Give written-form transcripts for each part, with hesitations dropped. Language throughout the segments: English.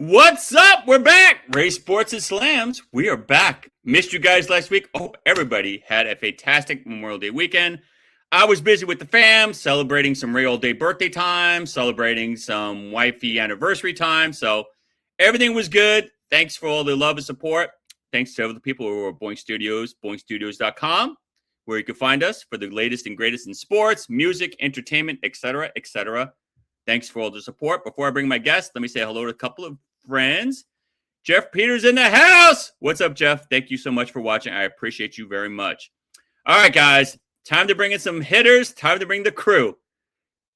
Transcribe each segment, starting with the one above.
What's up? We're back. Ray Sports and Slams. We are back. Missed you guys last week. Oh, everybody had a fantastic Memorial Day weekend. I was busy with the fam, celebrating some Ray All Day birthday time, celebrating some wifey anniversary time. So everything was good. Thanks for all the love and support. Thanks to all the people who are at Boink Studios, boinkstudios.com, where you can find us for the latest and greatest in sports, music, entertainment, etc., etc. Thanks for all the support. Before I bring my guest, let me say hello to a couple of friends. Jeff Peters in the house. What's up, Jeff? Thank you so much for watching. I appreciate you very much. All right, guys. Time to bring in some hitters. Time to bring the crew.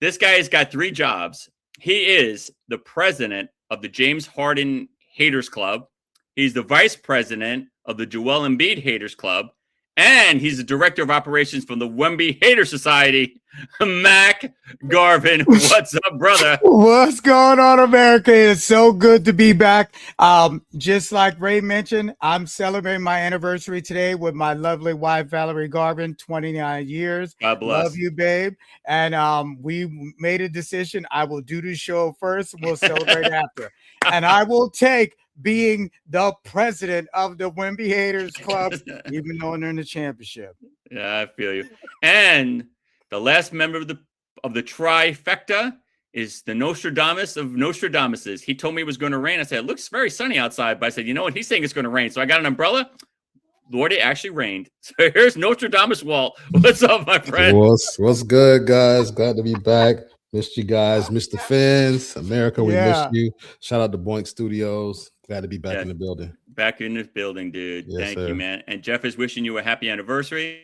This guy has got 3 jobs. He is the president of the James Harden Haters Club. He's the vice president of the Joel Embiid Haters Club. And he's the director of operations from the Wemby Hater Society, Mack Garvin. What's up, brother? What's going on, America? It's so good to be back. Just like Ray mentioned, I'm celebrating my anniversary today with my lovely wife, Valerie Garvin, 29 years. God bless. Love you, babe. And we made a decision. I will do the show first. We'll celebrate after. And I will take being the president of the Wemby Haters Club, even though they're in the championship. Yeah, I feel you. And the last member of the trifecta is the Nostradamus of Nostradamuses. He told me it was going to rain. I said, it looks very sunny outside. But I said, you know what? He's saying it's going to rain. So I got an umbrella. Lord, it actually rained. So here's Nostradamus Walt. What's up, my friend? What's good, guys? Glad to be back. Missed you guys. Missed the fans. America, we missed you. Shout out to Boink Studios. Glad to be back in the building. Back in this building, dude. Yes, Thank sir. you, man. And Jeff is wishing you a happy anniversary.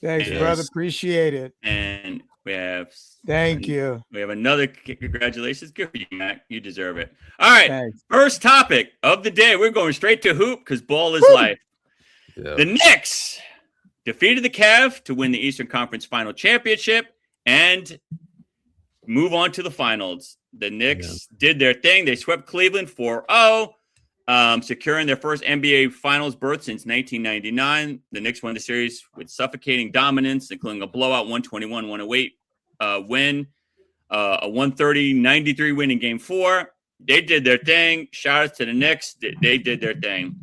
Thanks, brother. Appreciate it. And we have Thank you. We have another congratulations. Good for you, Mac. You deserve it. All right. Thanks. First topic of the day. We're going straight to hoop because ball is life. Yeah. The Knicks defeated the Cavs to win the Eastern Conference Final Championship and move on to the finals. The Knicks did their thing. They swept Cleveland 4-0, securing their first NBA Finals berth since 1999. The Knicks won the series with suffocating dominance, including a blowout 121-108 win, a 130-93 win in Game 4. They did their thing. Shout out to the Knicks. They did their thing.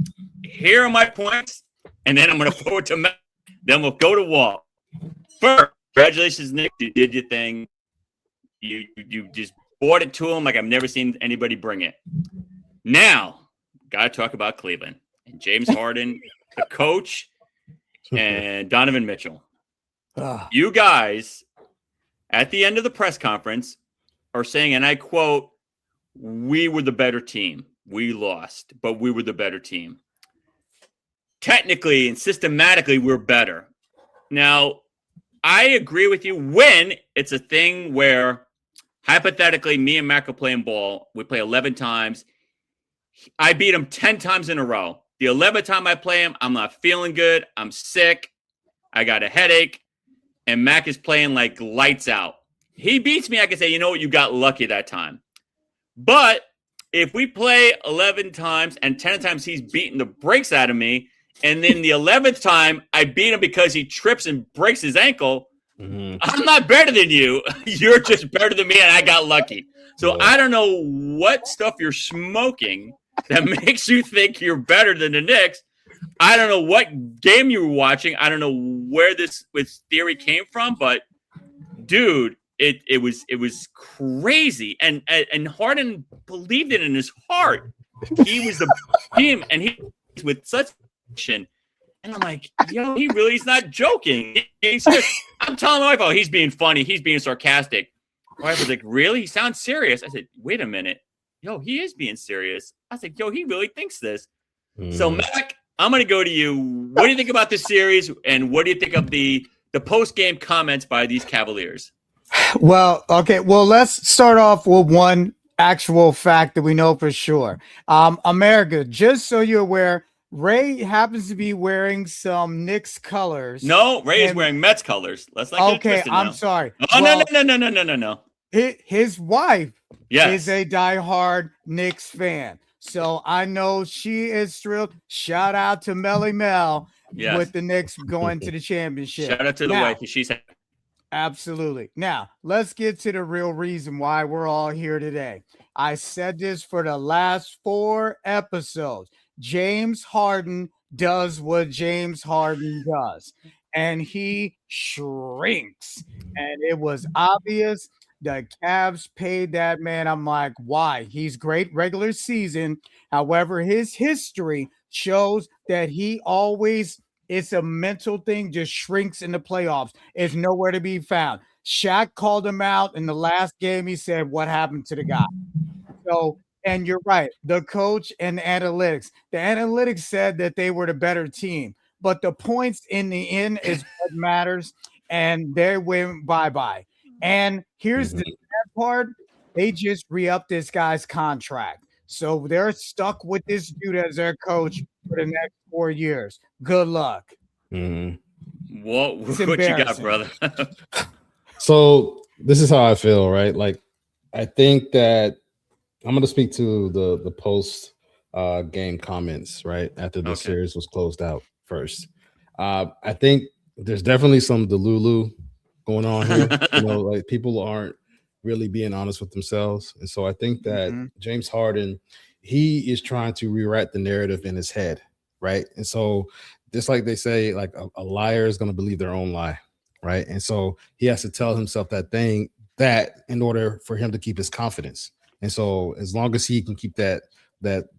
Here are my points, and then I'm going to forward to Matt. Then we'll go to Walt. First, congratulations, Knicks. You did your thing. You just brought it to them like I've never seen anybody bring it. Now, got to talk about Cleveland and James Harden, the coach, and Donovan Mitchell. You guys, at the end of the press conference, are saying, and I quote, "We were the better team. We lost, but we were the better team. Technically and systematically, we're better." Now, I agree with you when it's a thing where hypothetically, me and Mack are playing ball. We play 11 times. I beat him 10 times in a row. The 11th time I play him, I'm not feeling good. I'm sick. I got a headache. And Mack is playing like lights out. He beats me. I can say, you know what? You got lucky that time. But if we play 11 times and 10 times he's beating the brakes out of me, and then the 11th time I beat him because he trips and breaks his ankle, I'm not better than you. You're just better than me, and I got lucky. So I don't know what stuff you're smoking that makes you think you're better than the Knicks. I don't know what game you were watching. I don't know where this theory came from, but dude, it was crazy. And Harden believed it in his heart. He was the team, and he was with such passion. And I'm like, yo, he's not joking. I'm telling my wife, oh, he's being funny. He's being sarcastic. My wife was like, really? He sounds serious. I said, wait a minute. Yo, he is being serious. I said, yo, he really thinks this. So, Mac, I'm going to go to you. What do you think about this series? And what do you think of the post-game comments by these Cavaliers? Well, okay. Well, let's start off with one actual fact that we know for sure. America, just so you're aware, Ray happens to be wearing some Knicks colors. No, Ray is wearing Mets colors. Let's not get twisted now. I'm sorry. Oh, well, no. His wife Yes. is a diehard Knicks fan. So I know she is thrilled. Shout out to Melly Mel with the Knicks going to the championship. Shout out to the wife. She's happy. Absolutely. Now, let's get to the real reason why we're all here today. I said this for the last 4 episodes. James Harden does what James Harden does, and he shrinks. And it was obvious the Cavs paid that man. I'm like, why? He's great regular season. However, his history shows that he always, it's a mental thing, just shrinks in the playoffs. It's nowhere to be found. Shaq called him out in the last game. He said, what happened to the guy? So, and you're right, the coach and the analytics. The analytics said that they were the better team, but the points in the end is what matters. And they went bye-bye. And here's the sad part. They just re-upped this guy's contract. So they're stuck with this dude as their coach for the next 4 years. Good luck. What you got, brother? So this is how I feel, right? Like, I think that I'm going to speak to the post game comments, right? After the series was closed out first. I think there's definitely some Delulu going on here. Like people aren't really being honest with themselves. And so I think that James Harden, he is trying to rewrite the narrative in his head, right? And so just like they say, like a liar is going to believe their own lie, right? And so he has to tell himself that in order for him to keep his confidence. And so as long as he can keep that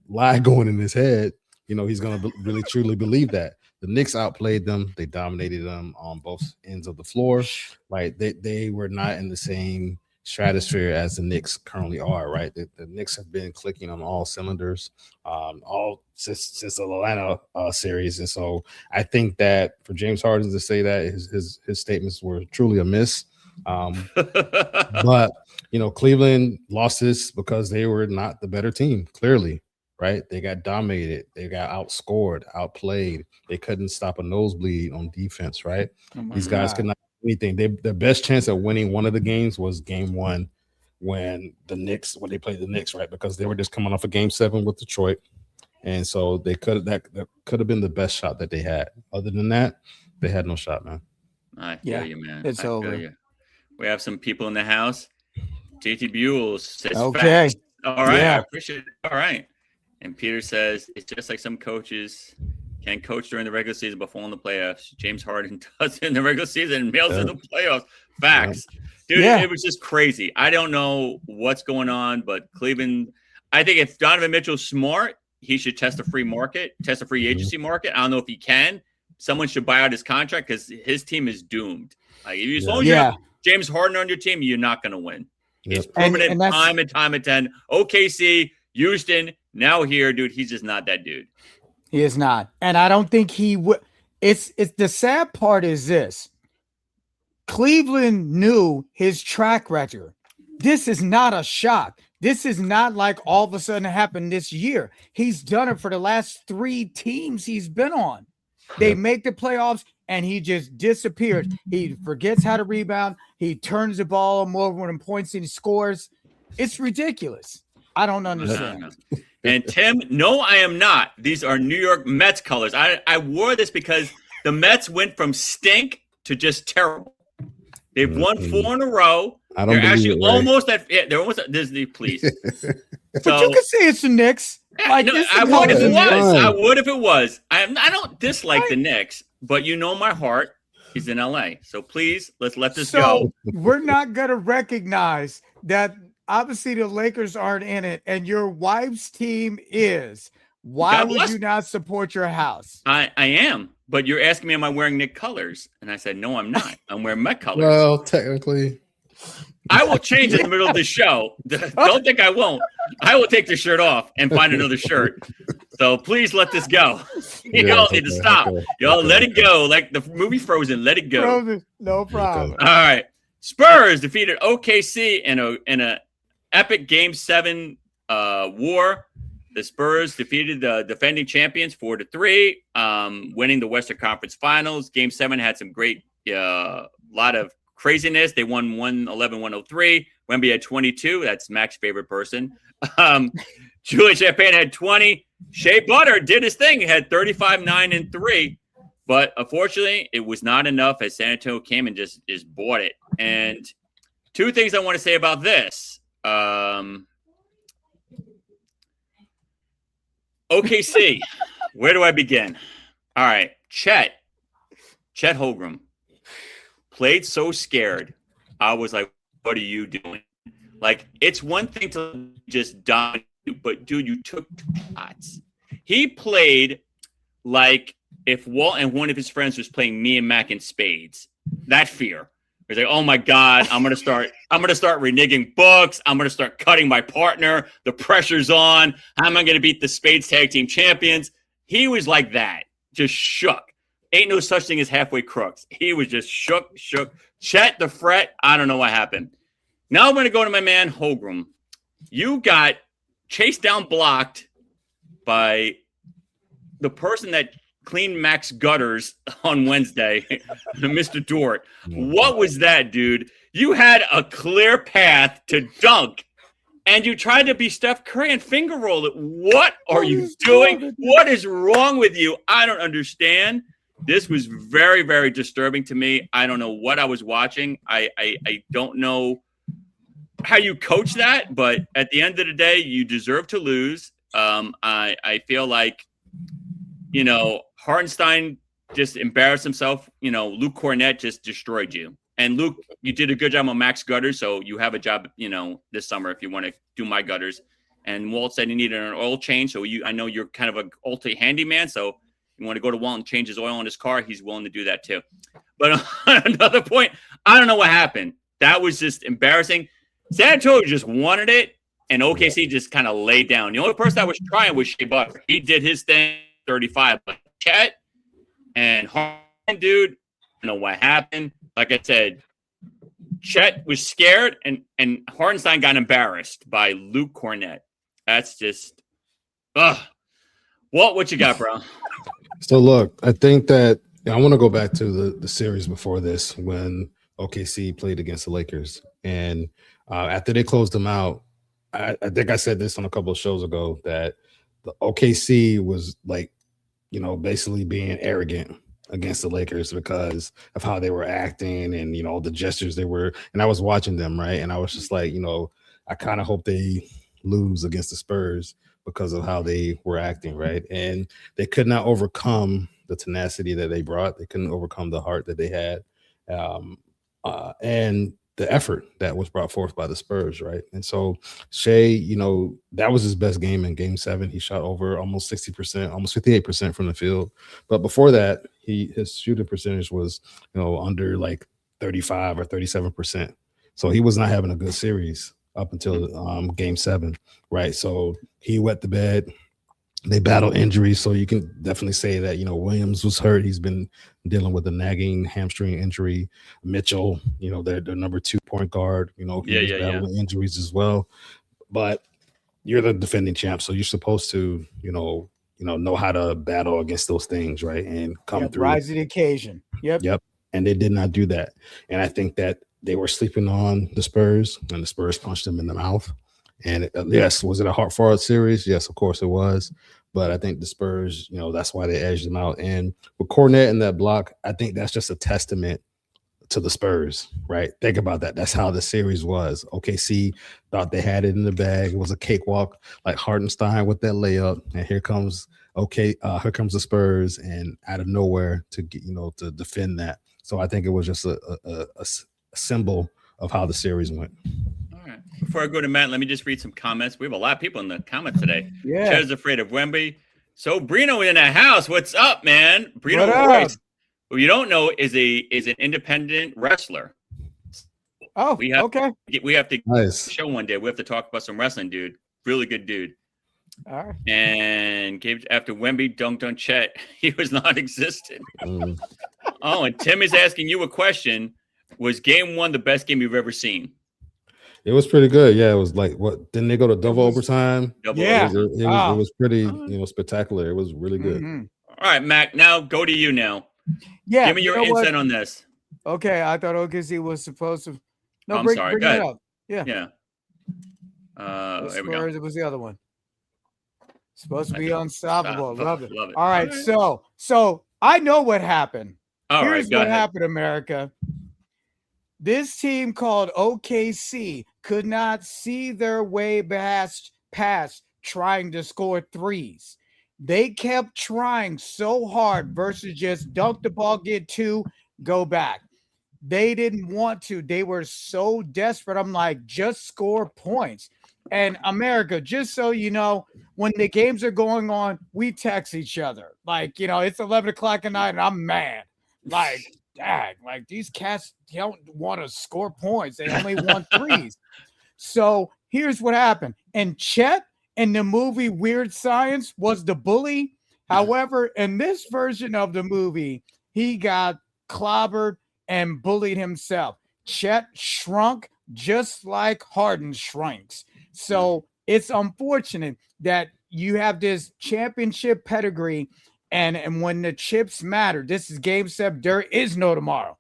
lie going in his head, he's going to really truly believe that. The Knicks outplayed them. They dominated them on both ends of the floor. Like they were not in the same stratosphere as the Knicks currently are, right? The Knicks have been clicking on all cylinders all since the Atlanta series. And so I think that for James Harden to say that his statements were truly a miss. But Cleveland lost this because they were not the better team, clearly, right? They got dominated, they got outscored, outplayed, they couldn't stop a nosebleed on defense, right? These guys could not do anything. Their best chance at winning one of the games was game 1 when they played the Knicks, right? Because they were just coming off a game 7 with Detroit. And so that could have been the best shot that they had. Other than that, they had no shot, man. I feel you, man. It's over. We have some people in the house. JT Buell says, okay. Facts. All right. I appreciate it. All right. And Peter says, it's just like some coaches can coach during the regular season but fall in the playoffs. James Harden does in the regular season and mails in the playoffs. Facts. Dude, it was just crazy. I don't know what's going on, but Cleveland, I think if Donovan Mitchell's smart, he should test a free agency market. I don't know if he can. Someone should buy out his contract because his team is doomed. Like, as long as you have James Harden on your team, you're not going to win. He's permanent time and time again. OKC, Houston, now here, dude. He's just not that dude. He is not. And I don't think he would. It's the sad part is this. Cleveland knew his track record. This is not a shock. This is not like all of a sudden it happened this year. He's done it for the last 3 teams he's been on. They make the playoffs and he just disappears. He forgets how to rebound. He turns the ball more when points and he scores. It's ridiculous. I don't understand. And Tim, no, I am not. These are New York Mets colors. I wore this because the Mets went from stink to just terrible. They've won 4 in a row. They're actually almost at Disney, please. But you can say it's the Knicks. Like, I would if it was. I would if it was. I don't dislike the Knicks, but my heart is in LA. So please, let's let this go. We're not gonna recognize that obviously the Lakers aren't in it, and your wife's team is. Why would you not support your house? I am, but you're asking me, am I wearing Knicks colors? And I said, no, I'm not. I'm wearing Met colors. Well, technically. I will change in the middle of the show. Don't think I won't. I will take the shirt off and find another shirt. So please let this go. Y'all need to stop. Y'all let it go. Like the movie Frozen, let it go. Frozen, no problem. All right. Spurs defeated OKC in a epic Game 7 war. The Spurs defeated the defending champions 4-3, winning the Western Conference Finals. Game 7 had some great lot of craziness. They won 111-103. Wemby had 22. That's Mack's favorite person. Julian Champagne had 20. Shea Butter did his thing. He had 35, 9, and 3. But unfortunately, it was not enough as San Antonio came and just bought it. And two things I want to say about this. OKC, where do I begin? All right, Chet Holmgren played so scared. I was like, what are you doing? Like, it's one thing to just dominate, but dude, you took shots. He played like if Walt and one of his friends was playing me and Mack in spades. That fear. He's like, oh my God, I'm gonna start reneging books. I'm gonna start cutting my partner. The pressure's on. How am I gonna beat the spades tag team champions? He was like that, just shook. Ain't no such thing as halfway crooks. He was just shook. Chet the fret. I don't know what happened. Now I'm gonna go to my man Holmgren. You got chased down, blocked by the person that cleaned Mack's gutters on Wednesday, Mr. Dort. What was that, dude? You had a clear path to dunk, and you tried to be Steph Curry and finger roll it. What are you doing? What is wrong with you? I don't understand. This was very, very disturbing to me. I don't know what I was watching. I don't know how you coach that, but at the end of the day, you deserve to lose. I feel like, Hartenstein just embarrassed himself. Luke Cornett just destroyed you. And Luke, you did a good job on Mack's gutters, so you have a job, this summer if you want to do my gutters. And Walt said he needed an oil change, so I know you're kind of an ultra handyman, so you want to go to Walt and change his oil in his car, he's willing to do that too. But on another point, I don't know what happened. That was just embarrassing. San Antonio just wanted it, and OKC just kind of laid down. The only person that was trying was Shea Butter. He did his thing, 35. But Chet and Harden, dude, I don't know what happened. Like I said, Chet was scared, and Hardenstein got embarrassed by Luke Cornett. That's just, what you got, bro? So look, I think that I want to go back to the series before this when OKC played against the Lakers, and after they closed them out, I think I said this on a couple of shows ago that the OKC was like, basically being arrogant against the Lakers because of how they were acting and, the gestures they were. And I was watching them, right? And I was just like, I kind of hope they lose against the Spurs because of how they were acting, right? And they could not overcome the tenacity that they brought. They couldn't overcome the heart that they had. And the effort that was brought forth by the Spurs, right? And so Shea, that was his best game in Game 7. He shot over almost 60%, almost 58% from the field. But before that, his shooting percentage was, under like 35 or 37%. So he was not having a good series up until Game 7, right? So he wet the bed. They battled injuries, so you can definitely say that, Williams was hurt. He's been dealing with a nagging hamstring injury. Mitchell, their number 2 point guard, he was battling injuries as well. But you're the defending champ, so you're supposed to, know how to battle against those things, right? And come through. Rise to the occasion. Yep. And they did not do that. And I think that they were sleeping on the Spurs, and the Spurs punched them in the mouth. And yes, was it a hard-fought series? Yes, of course it was. But I think the Spurs, that's why they edged them out. And with Cornette in that block, I think that's just a testament to the Spurs, right? Think about that. That's how the series was. OKC thought they had it in the bag. It was a cakewalk, like Hartenstein with that layup. And here comes the Spurs, and out of nowhere to get, to defend that. So I think it was just a symbol of how the series went. Before I go to Matt, let me just read some comments. We have a lot of people in the comments today. Yeah. Ched's afraid of Wemby. So Brino in the house. What's up, man? Brino Royce, who you don't know is an independent wrestler. Oh, we have to nice. Show one day. We have to talk about some wrestling, dude. Really good dude. All right. And after Wemby dunked on Chet, he was non-existent. Oh, and Tim is asking you a question. Was Game 1 the best game you've ever seen? It was pretty good. Yeah, it was like, what? Didn't they go to double overtime? Yeah. It was pretty, spectacular. It was really good. Mm-hmm. All right, Mac, now go to you now. Yeah. Give me your insight on this. Okay, I thought OKC was supposed to. No, I'm sorry. Go ahead. It up. Yeah. There we go. It was the other one. Supposed to be unstoppable. Love it. Love it. All right. So I know what happened. All right, Here's go what ahead. happened, America. This team called OKC could not see their way past trying to score threes. They kept trying so hard versus just dunk the ball, get two, go back. They didn't want to. They were so desperate. I'm like, just score points. And America, just so you know, when the games are going on, we text each other. Like, it's 11 o'clock at night and I'm mad. Like, dang, like these cats don't want to score points. They only want threes. So here's what happened. And Chet in the movie Weird Science was the bully. However, in this version of the movie, he got clobbered and bullied himself. Chet shrunk just like Harden shrinks. So it's unfortunate that you have this championship pedigree, and when the chips matter, this is game 7. There is no tomorrow.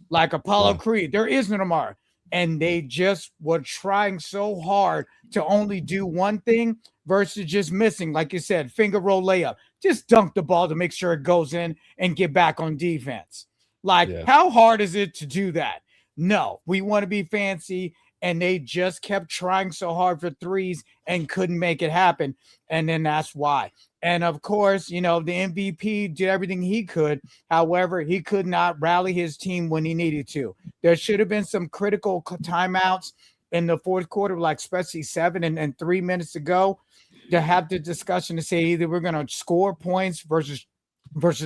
Like Apollo Creed, there is no tomorrow. And they just were trying so hard to only do one thing versus just missing, like you said, finger roll layup. Just dunk the ball to make sure it goes in and get back on defense. Like, how hard is it to do that? No, we want to be fancy. And they just kept trying so hard for threes and couldn't make it happen. And then that's why. And of course, the MVP did everything he could. However, he could not rally his team when he needed to. There should have been some critical timeouts in the fourth quarter, like especially 7 and 3 minutes to go, to have the discussion to say either we're going to score points versus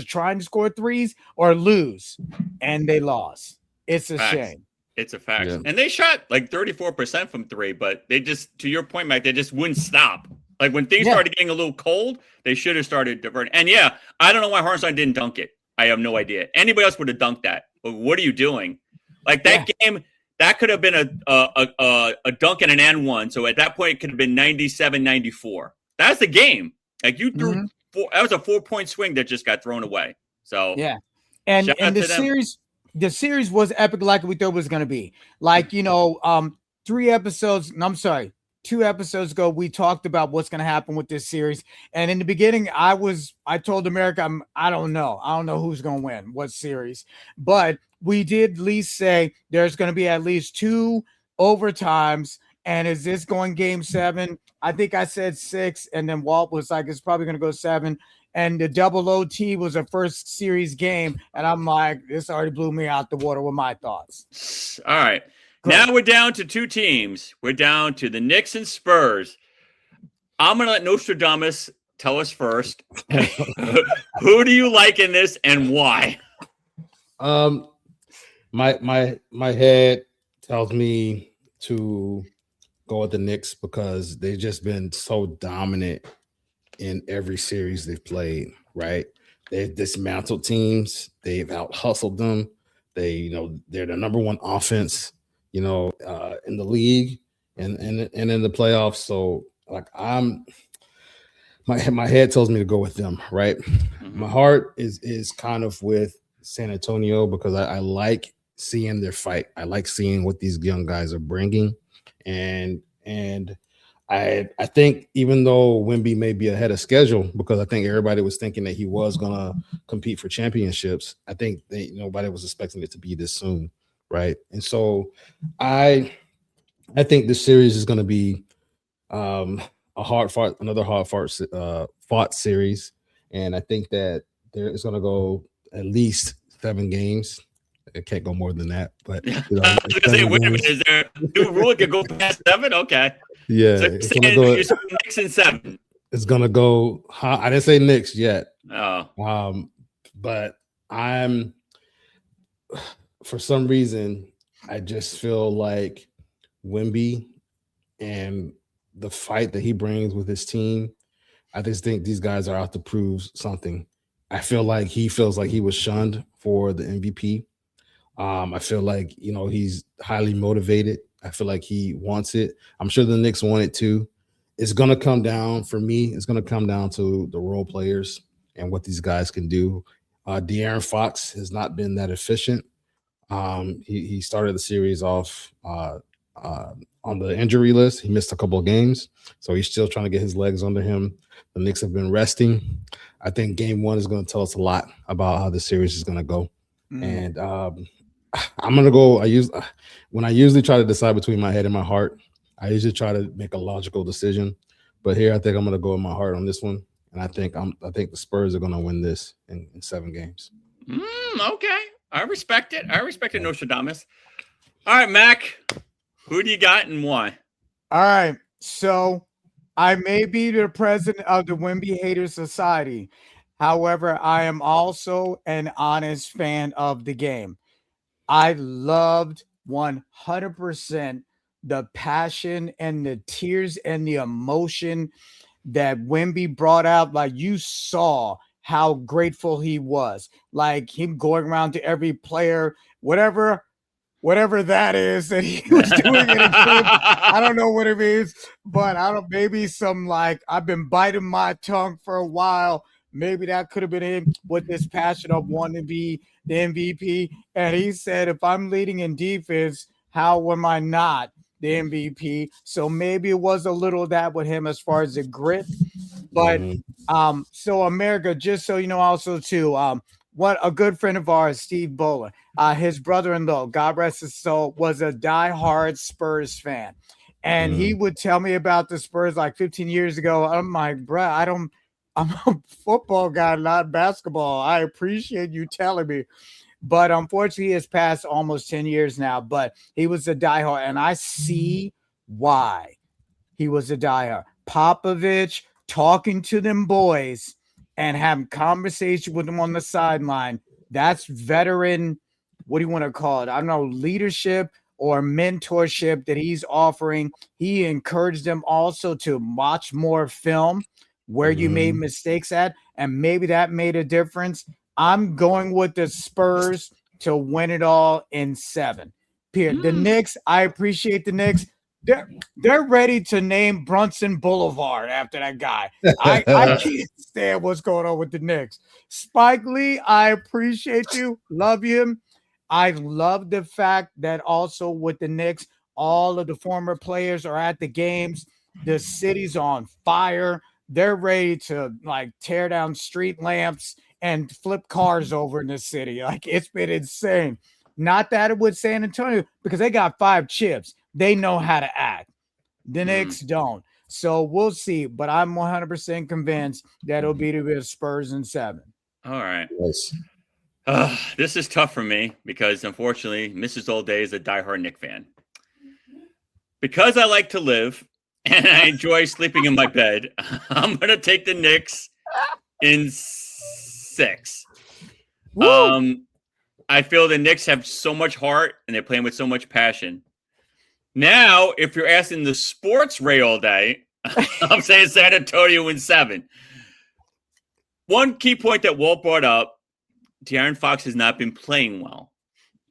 trying to score threes or lose. And they lost. It's a shame. It's a fact. Yeah. And they shot like 34% from 3, but they just, to your point, Mac, they just wouldn't stop. Like when things started getting a little cold, they should have started diverting. And I don't know why Hartenstein didn't dunk it. I have no idea. Anybody else would have dunked that. But what are you doing? Like that game, that could have been a dunk and an and one. So at that point, it could have been 97-94. That's the game. Like you threw that was a 4-point swing that just got thrown away. So and the series. The series was epic, like we thought it was going to be. Like, 2 episodes ago, we talked about what's going to happen with this series. And in the beginning, I told America, I don't know who's going to win what series. But we did at least say there's going to be at least 2 overtimes. And is this going game 7? I think I said 6. And then Walt was like, it's probably going to go 7. And the double OT was a first series game. And I'm like, this already blew me out the water with my thoughts. All right. Great. Now we're down to 2 teams. We're down to the Knicks and Spurs. I'm going to let Nostradamus tell us first. Who do you like in this and why? My head tells me to go with the Knicks because they've just been so dominant in every series they've played, right? They've dismantled teams. They've out-hustled them. They're the number 1 offense, in the league and in the playoffs. So like my head tells me to go with them, right? My heart is kind of with San Antonio because I like seeing their fight. I like seeing what these young guys are bringing. And I think even though Wemby may be ahead of schedule, because I think everybody was thinking that he was going to compete for championships, I think nobody was expecting it to be this soon, right? And so I think this series is going to be another hard fought series, and I think that there is going to go at least 7 games. It can't go more than that, but I was going to say, wait a minute, is there a new rule? It could go past 7? Okay. Yeah, so you're saying Knicks in 7. It's gonna go. I didn't say Knicks yet. Oh, but I'm for some reason I just feel like Wemby and the fight that he brings with his team. I just think these guys are out to prove something. I feel like he feels like he was shunned for the MVP. I feel like he's highly motivated. I feel like he wants it. I'm sure the Knicks want it too. It's going to come down for me. It's going to come down to the role players and what these guys can do. De'Aaron Fox has not been that efficient. He started the series off on the injury list. He missed a couple of games, so he's still trying to get his legs under him. The Knicks have been resting. I think game one is going to tell us a lot about how the series is going to go. And I'm going to go. When I usually try to decide between my head and my heart, I usually try to make a logical decision. But here, I think I'm going to go with my heart on this one. And I think the Spurs are going to win this in 7 games. Okay. I respect it. I respect it, Nostradamus. All right, Mac, who do you got and why? All right. So I may be the president of the Wemby Haters Society. However, I am also an honest fan of the game. I loved 100% the passion and the tears and the emotion that Wemby brought out. Like, you saw how grateful he was. Like, him going around to every player, whatever that is that he was doing in a game. I don't know what it means, but maybe some, like, I've been biting my tongue for a while. Maybe that could have been him with this passion of wanting to be the MVP. And he said, if I'm leading in defense, how am I not the MVP? So maybe it was a little of that with him as far as the grit. But so America, just so you know, also too, what a good friend of ours, Steve Bowler, his brother-in-law, God rest his soul, was a diehard Spurs fan. And he would tell me about the Spurs like 15 years ago. I'm like, bruh, I'm a football guy, not basketball. I appreciate you telling me. But unfortunately, he has passed almost 10 years now. But he was a diehard, and I see why he was a diehard. Popovich talking to them boys and having conversation with them on the sideline. That's veteran, what do you want to call it? I don't know, leadership or mentorship that he's offering. He encouraged them also to watch more film where you made mistakes at, and maybe that made a difference. I'm going with the Spurs to win it all in 7. Period. The Knicks, I appreciate the Knicks. They're ready to name Brunson Boulevard after that guy. I can't stand what's going on with the Knicks. Spike Lee, I appreciate you. Love you. I love the fact that also with the Knicks, all of the former players are at the games. The city's on fire. They're ready to, like, tear down street lamps and flip cars over in the city. Like, it's been insane. Not that it would San Antonio, because they got 5 chips. They know how to act. The Knicks don't. So we'll see. But I'm 100% convinced that it'll be the Spurs in 7. All right. Yes. This is tough for me because, unfortunately, Mrs. Old Day is a diehard Knick fan. Because I like to live and I enjoy sleeping in my bed, I'm going to take the Knicks in 6. I feel the Knicks have so much heart and they're playing with so much passion. Now, if you're asking the sports Ray all day, I'm saying San Antonio in 7. One key point that Walt brought up, De'Aaron Fox has not been playing well.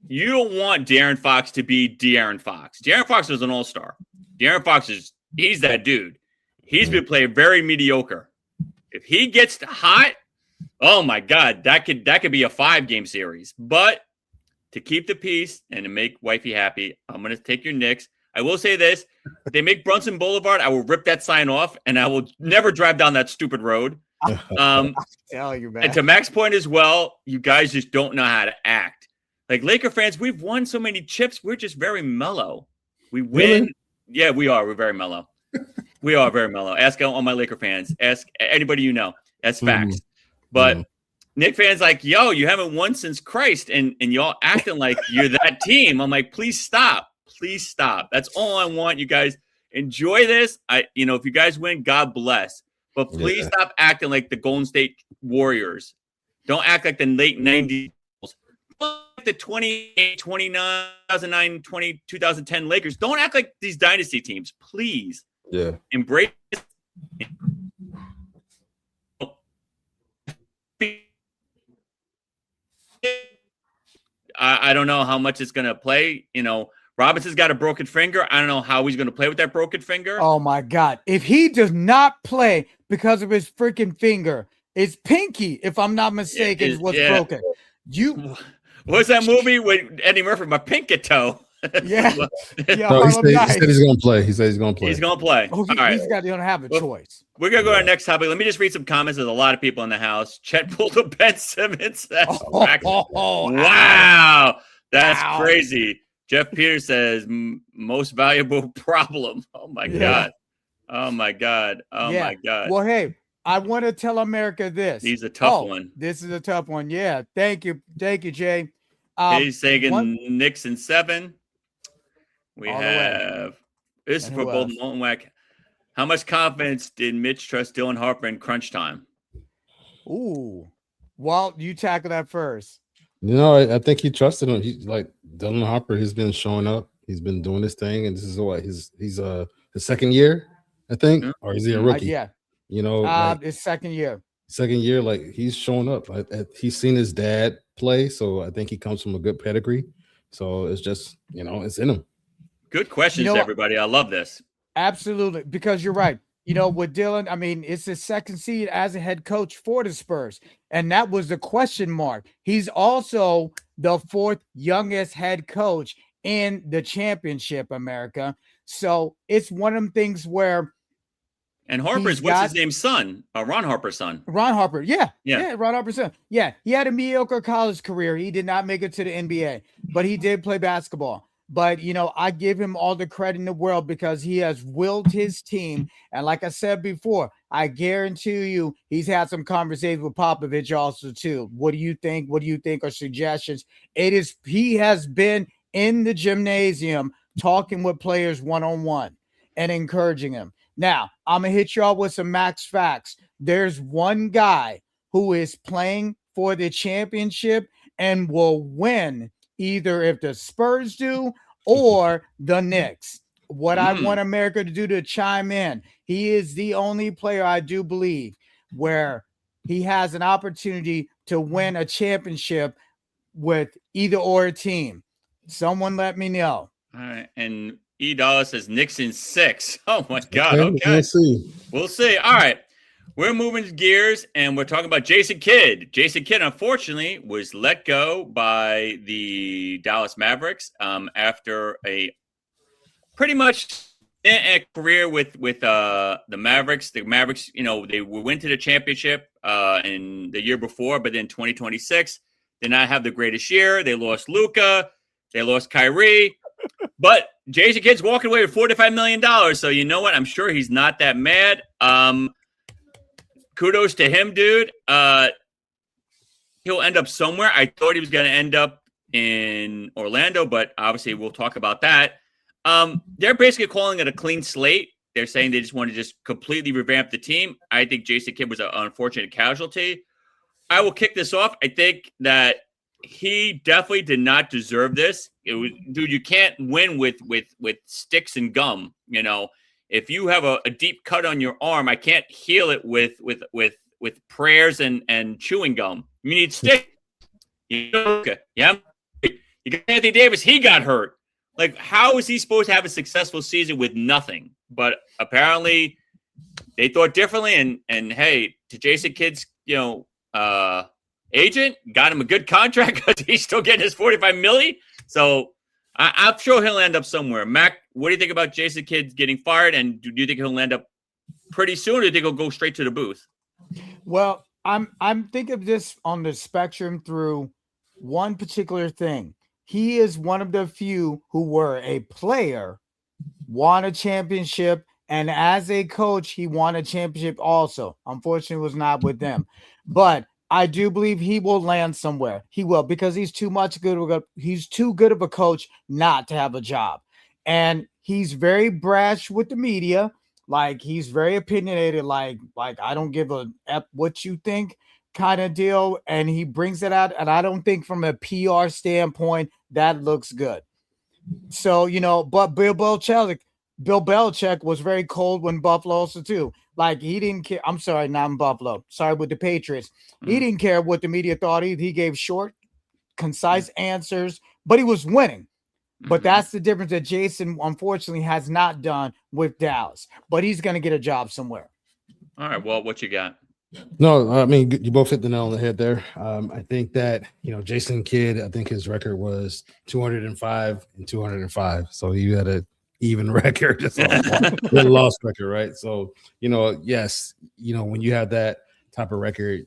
You don't want De'Aaron Fox to be De'Aaron Fox. De'Aaron Fox is an all-star. De'Aaron Fox he's that dude. He's been playing very mediocre. If he gets hot, oh my God, that could be a 5-game series. But to keep the peace and to make wifey happy, I'm going to take your Knicks. I will say this. If they make Brunson Boulevard, I will rip that sign off, and I will never drive down that stupid road. Tell you, man. And to Mac's point as well, you guys just don't know how to act. Like Laker fans, we've won so many chips. We're just very mellow. We win. Really? Yeah, we are. We're very mellow. We are very mellow. Ask all my Laker fans. Ask anybody you know. That's facts. But Knick fans like, yo, you haven't won since Christ, and y'all acting like you're that team. I'm like, please stop. Please stop. That's all I want. You guys enjoy this. If you guys win, God bless. But please stop acting like the Golden State Warriors. Don't act like the late 90s. Like the 28, 29, 2009, 20, 2010 Lakers. Don't act like these dynasty teams. Please. Yeah. Embrace. I don't know how much it's going to play. Robinson's got a broken finger. I don't know how he's going to play with that broken finger. Oh, my God. If he does not play because of his freaking finger, it's pinky, if I'm not mistaken, is what's broken. What's that movie with Eddie Murphy? My pinky toe. Yeah. Yeah. No, he Harlem said Nights. he's gonna play. He said he's gonna play. He's going to play. Oh, All right. he's got to have a Well, choice. We're going to go to our next topic. Let me just read some comments. There's a lot of people in the house. Chet pulled a Ben Simmons. That's wow. That's Ow. crazy. Jeff Peters says, most valuable problem. Oh, my God. Oh, my God. Oh, my God. Well, hey, I want to tell America this. He's a tough one. This is a tough one. Yeah. Thank you. Thank you, Jay. He's saying Knicks in 7. We All the way. have this is And for who both else? Walt and Mack. How much confidence did Mitch trust Dylan Harper in crunch time? Ooh. Walt, you tackle that first. You know, I think he trusted him. He's like Dylan Harper. He's been showing up. He's been doing his thing, and this is what he's his second year, I think, or is he a rookie? Yeah. You know, it's second year. Second year, like he's showing up. He's seen his dad play, so I think he comes from a good pedigree. So it's just, you know, it's in him. Good questions, everybody. I love this. Absolutely, because you're right. You know, with Dylan, I mean, it's his second seed as a head coach for the Spurs, and that was the question mark. He's also the 4th youngest head coach in the championship, America. So it's one of them things where. And Harper's, what's his name's son? Ron Harper's son. Ron Harper, yeah, Ron Harper's son. Yeah, he had a mediocre college career. He did not make it to the NBA, but he did play basketball. But, you know, I give him all the credit in the world because he has willed his team. And like I said before, I guarantee you he's had some conversations with Popovich also, too. What do you think? What do you think are suggestions? He has been in the gymnasium talking with players one-on-one and encouraging them. Now, I'm going to hit y'all with some max facts. There's one guy who is playing for the championship and will win either if the Spurs do or the Knicks. What I want America to do to chime in, he is the only player I do believe where he has an opportunity to win a championship with either or team. Someone let me know. All right. And E. Dollar says Knicks in 6. Oh, my God. Okay. We'll see. We'll see. All right. We're moving gears, and we're talking about Jason Kidd. Jason Kidd, unfortunately, was let go by the Dallas Mavericks after a pretty much a career with the Mavericks. The Mavericks, you know, they went to the championship in the year before, but then 2026 did not have the greatest year. They lost Luka. They lost Kyrie. But Jason Kidd's walking away with $45 million. So you know what? I'm sure he's not that mad. Kudos to him, dude. He'll end up somewhere. I thought he was going to end up in Orlando, but obviously we'll talk about that. They're basically calling it a clean slate. They're saying they just want to just completely revamp the team. I think Jason Kidd was an unfortunate casualty. I will kick this off. I think that he definitely did not deserve this. Dude, you can't win with sticks and gum, you know. If you have a deep cut on your arm, I can't heal it with prayers and chewing gum. You need stick. Yeah. You got Anthony Davis. He got hurt. Like, how is he supposed to have a successful season with nothing? But apparently, they thought differently. And hey, to Jason Kidd's, you know, agent got him a good contract because he's still getting his $45 million. So I'm sure he'll end up somewhere. Mac, what do you think about Jason Kidd getting fired? And do you think he'll end up pretty soon, or do you think he'll go straight to the booth? Well, I'm thinking of this on the spectrum through one particular thing. He is one of the few who were a player, won a championship, and as a coach, he won a championship also. Unfortunately, it was not with them. But I do believe he will land somewhere. He will, because he's too good of a coach not to have a job. And he's very brash with the media. Like, he's very opinionated, like I don't give a F what you think kind of deal. And he brings it out. And I don't think from a PR standpoint that looks good. So, you know, but Bill Belichick was very cold when Buffalo also too. Like, he didn't care. I'm sorry, not in Buffalo. Sorry, with the Patriots. He didn't care what the media thought. He gave short, concise answers, but he was winning. But that's the difference that Jason, unfortunately, has not done with Dallas. But he's going to get a job somewhere. All right, well, what you got? No, I mean you both hit the nail on the head there. I think that Jason Kidd, I think his record was 205 and 205. So he had an even record, just a lost record, right? So yes, when you have that type of record,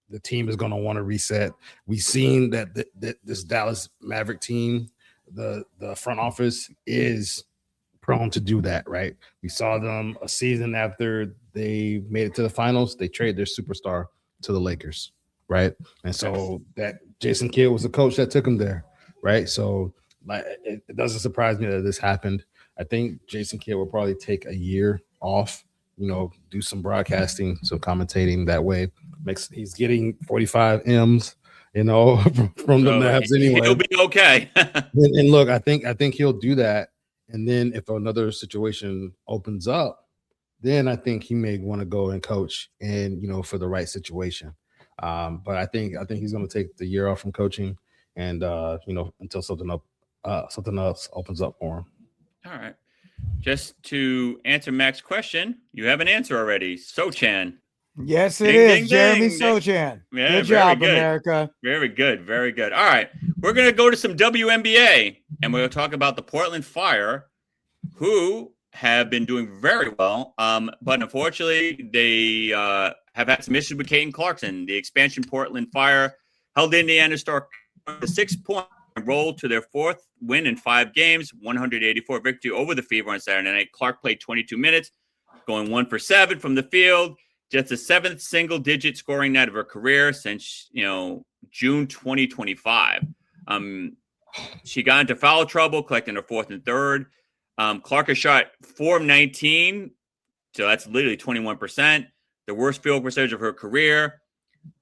the team is going to want to reset. We've seen that this Dallas Maverick team, the front office is prone to do that, right? We saw them a season after they made it to the finals. They traded their superstar to the Lakers, right? And so that Jason Kidd was the coach that took him there, right? So like it doesn't surprise me that this happened. I think Jason Kidd will probably take a year off, do some broadcasting, some commentating that way. He's getting 45 M's, from the Mavs anyway. He'll be okay. and look, I think he'll do that. And then if another situation opens up, then I think he may want to go and coach and, for the right situation. But I think he's going to take the year off from coaching and, until something else opens up for him. All right. Just to answer Mack's question, you have an answer already. Sochan. Yes, it is. Jeremy ding. Sochan. Yeah, good job, good. America. Very good. Very good. All right. We're going to go to some WNBA, and we're going to talk about the Portland Fire, who have been doing very well. But unfortunately, they have had some issues with Caitlin Clarkson. The expansion Portland Fire held Indiana Star a 6-point roll to their fourth win in 5 games, 184 victory over the Fever on Saturday night. Clark played 22 minutes, going 1 for 7 from the field. Just the 7th single-digit scoring night of her career since, June 2025. She got into foul trouble, collecting her 4th and 3rd. Clark has shot 4 of 19, so that's literally 21%. The worst field percentage of her career.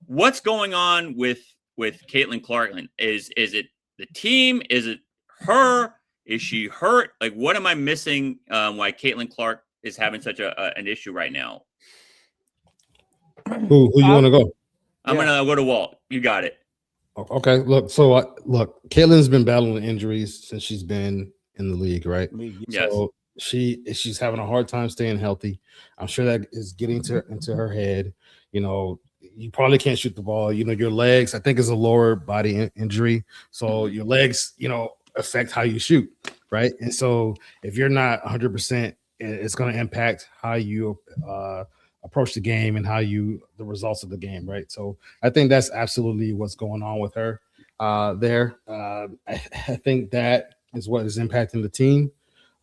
What's going on with Caitlin Clarkson? Is it the team? Is it her? Is she hurt? Like, what am I missing? Why Caitlin Clark is having such an issue right now? Who you want to go? I'm gonna go to Walt. You got it. Okay. Look, Caitlin's been battling injuries since she's been in the league, right? Yes. So she's having a hard time staying healthy. I'm sure that is getting into her head. You probably can't shoot the ball. Your legs, I think, is a lower body injury. So your legs, affect how you shoot, right? And so if you're not 100%, it's going to impact how you approach the game and the results of the game, right? So I think that's absolutely what's going on with her there. I think that is what is impacting the team.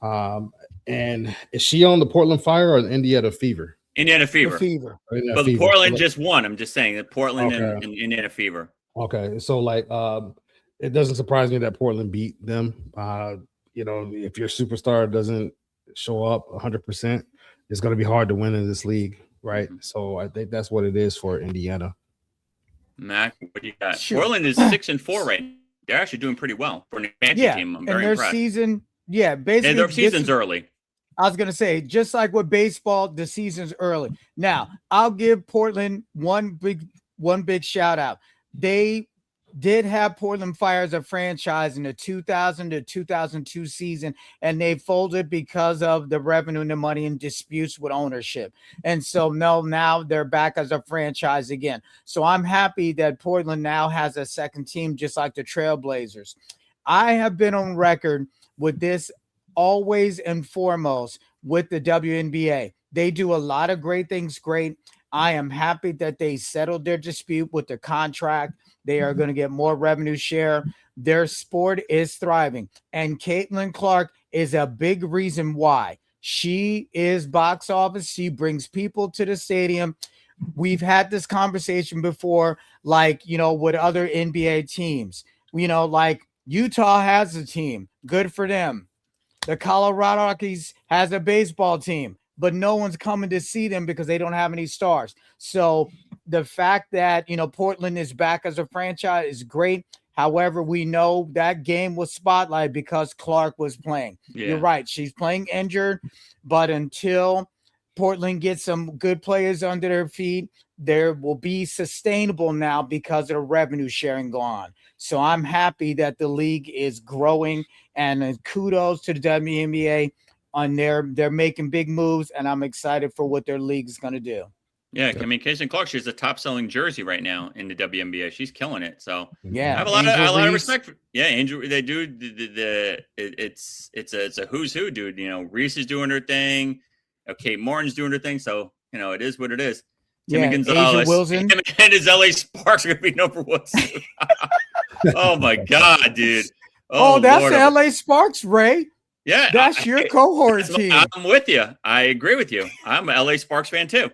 And is she on the Portland Fire or the Indiana Fever? Indiana Fever. But Portland just won. I'm just saying that Portland and Indiana Fever. Okay. So it doesn't surprise me that Portland beat them. If your superstar doesn't show up 100%, it's going to be hard to win in this league, right? So I think that's what it is for Indiana. Mack, what do you got? Sure. Portland is 6-4 right now. They're actually doing pretty well for an expansion team. I'm very impressed. Basically, their season's early. I was going to say, just like with baseball, the season's early. Now, I'll give Portland one big shout out. They did have Portland Fire as a franchise in the 2000 to 2002 season, and they folded because of the revenue and the money and disputes with ownership. And so now they're back as a franchise again. So I'm happy that Portland now has a second team, just like the Trailblazers. I have been on record with this always and foremost with the WNBA. They do a lot of great things great. I am happy that they settled their dispute with the contract. They are going to get more revenue share. Their sport is thriving. And Caitlin Clark is a big reason why. She is box office. She brings people to the stadium. We've had this conversation before, with other NBA teams. Like Utah has a team. Good for them. The Colorado Rockies has a baseball team, but no one's coming to see them because they don't have any stars. So the fact that, Portland is back as a franchise is great. However, we know that game was spotlighted because Clark was playing. Yeah. You're right. She's playing injured, but until Portland gets some good players under their feet, there will be sustainable now because of the revenue sharing gone. So I'm happy that the league is growing, and kudos to the WNBA on they're making big moves, and I'm excited for what their league is going to do. Yeah, I mean, Caitlin Clark, she's the top-selling jersey right now in the WNBA. She's killing it. So Yeah, I have a lot of respect for. Yeah, Angel, they do it's a who's who, dude. You know, Reese is doing her thing. Kate Martin's doing her thing. So it is what it is. Timmy Gonzalez Asia Wilson and his LA Sparks are gonna be number one. Oh my god, dude. Oh, that's Lord, the LA Sparks, Ray. Yeah, that's your cohort team. I'm with you. I agree with you. I'm an LA Sparks fan too.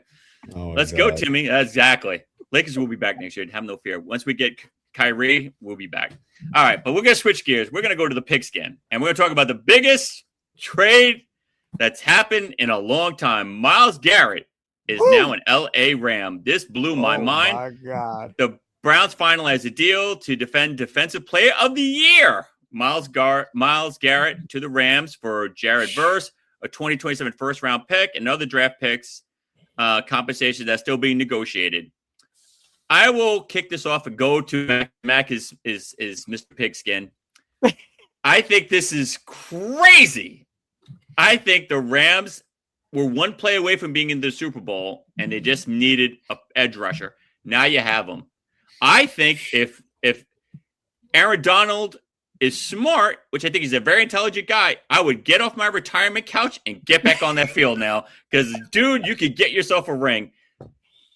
Let's go, Timmy. Exactly. Lakers will be back next year. Have no fear. Once we get Kyrie, we'll be back. All right, but we're going to switch gears. We're going to go to the pigskin, and we're going to talk about the biggest trade that's happened in a long time. Myles Garrett is now an LA Ram. This blew my mind. Oh, my God. The Browns finalized a deal to defend Defensive Player of the Year, Myles Garrett, to the Rams for Jared Verse, a 2027 first-round pick, and other draft picks. Compensation that's still being negotiated. I will kick this off and go to Mack. Mack is Mr. Pigskin. I think this is crazy. I think the Rams were one play away from being in the Super Bowl, and they just needed an edge rusher. Now you have them. I think if Aaron Donald is smart, which I think he's a very intelligent guy, I would get off my retirement couch and get back on that field now. Because, dude, you could get yourself a ring.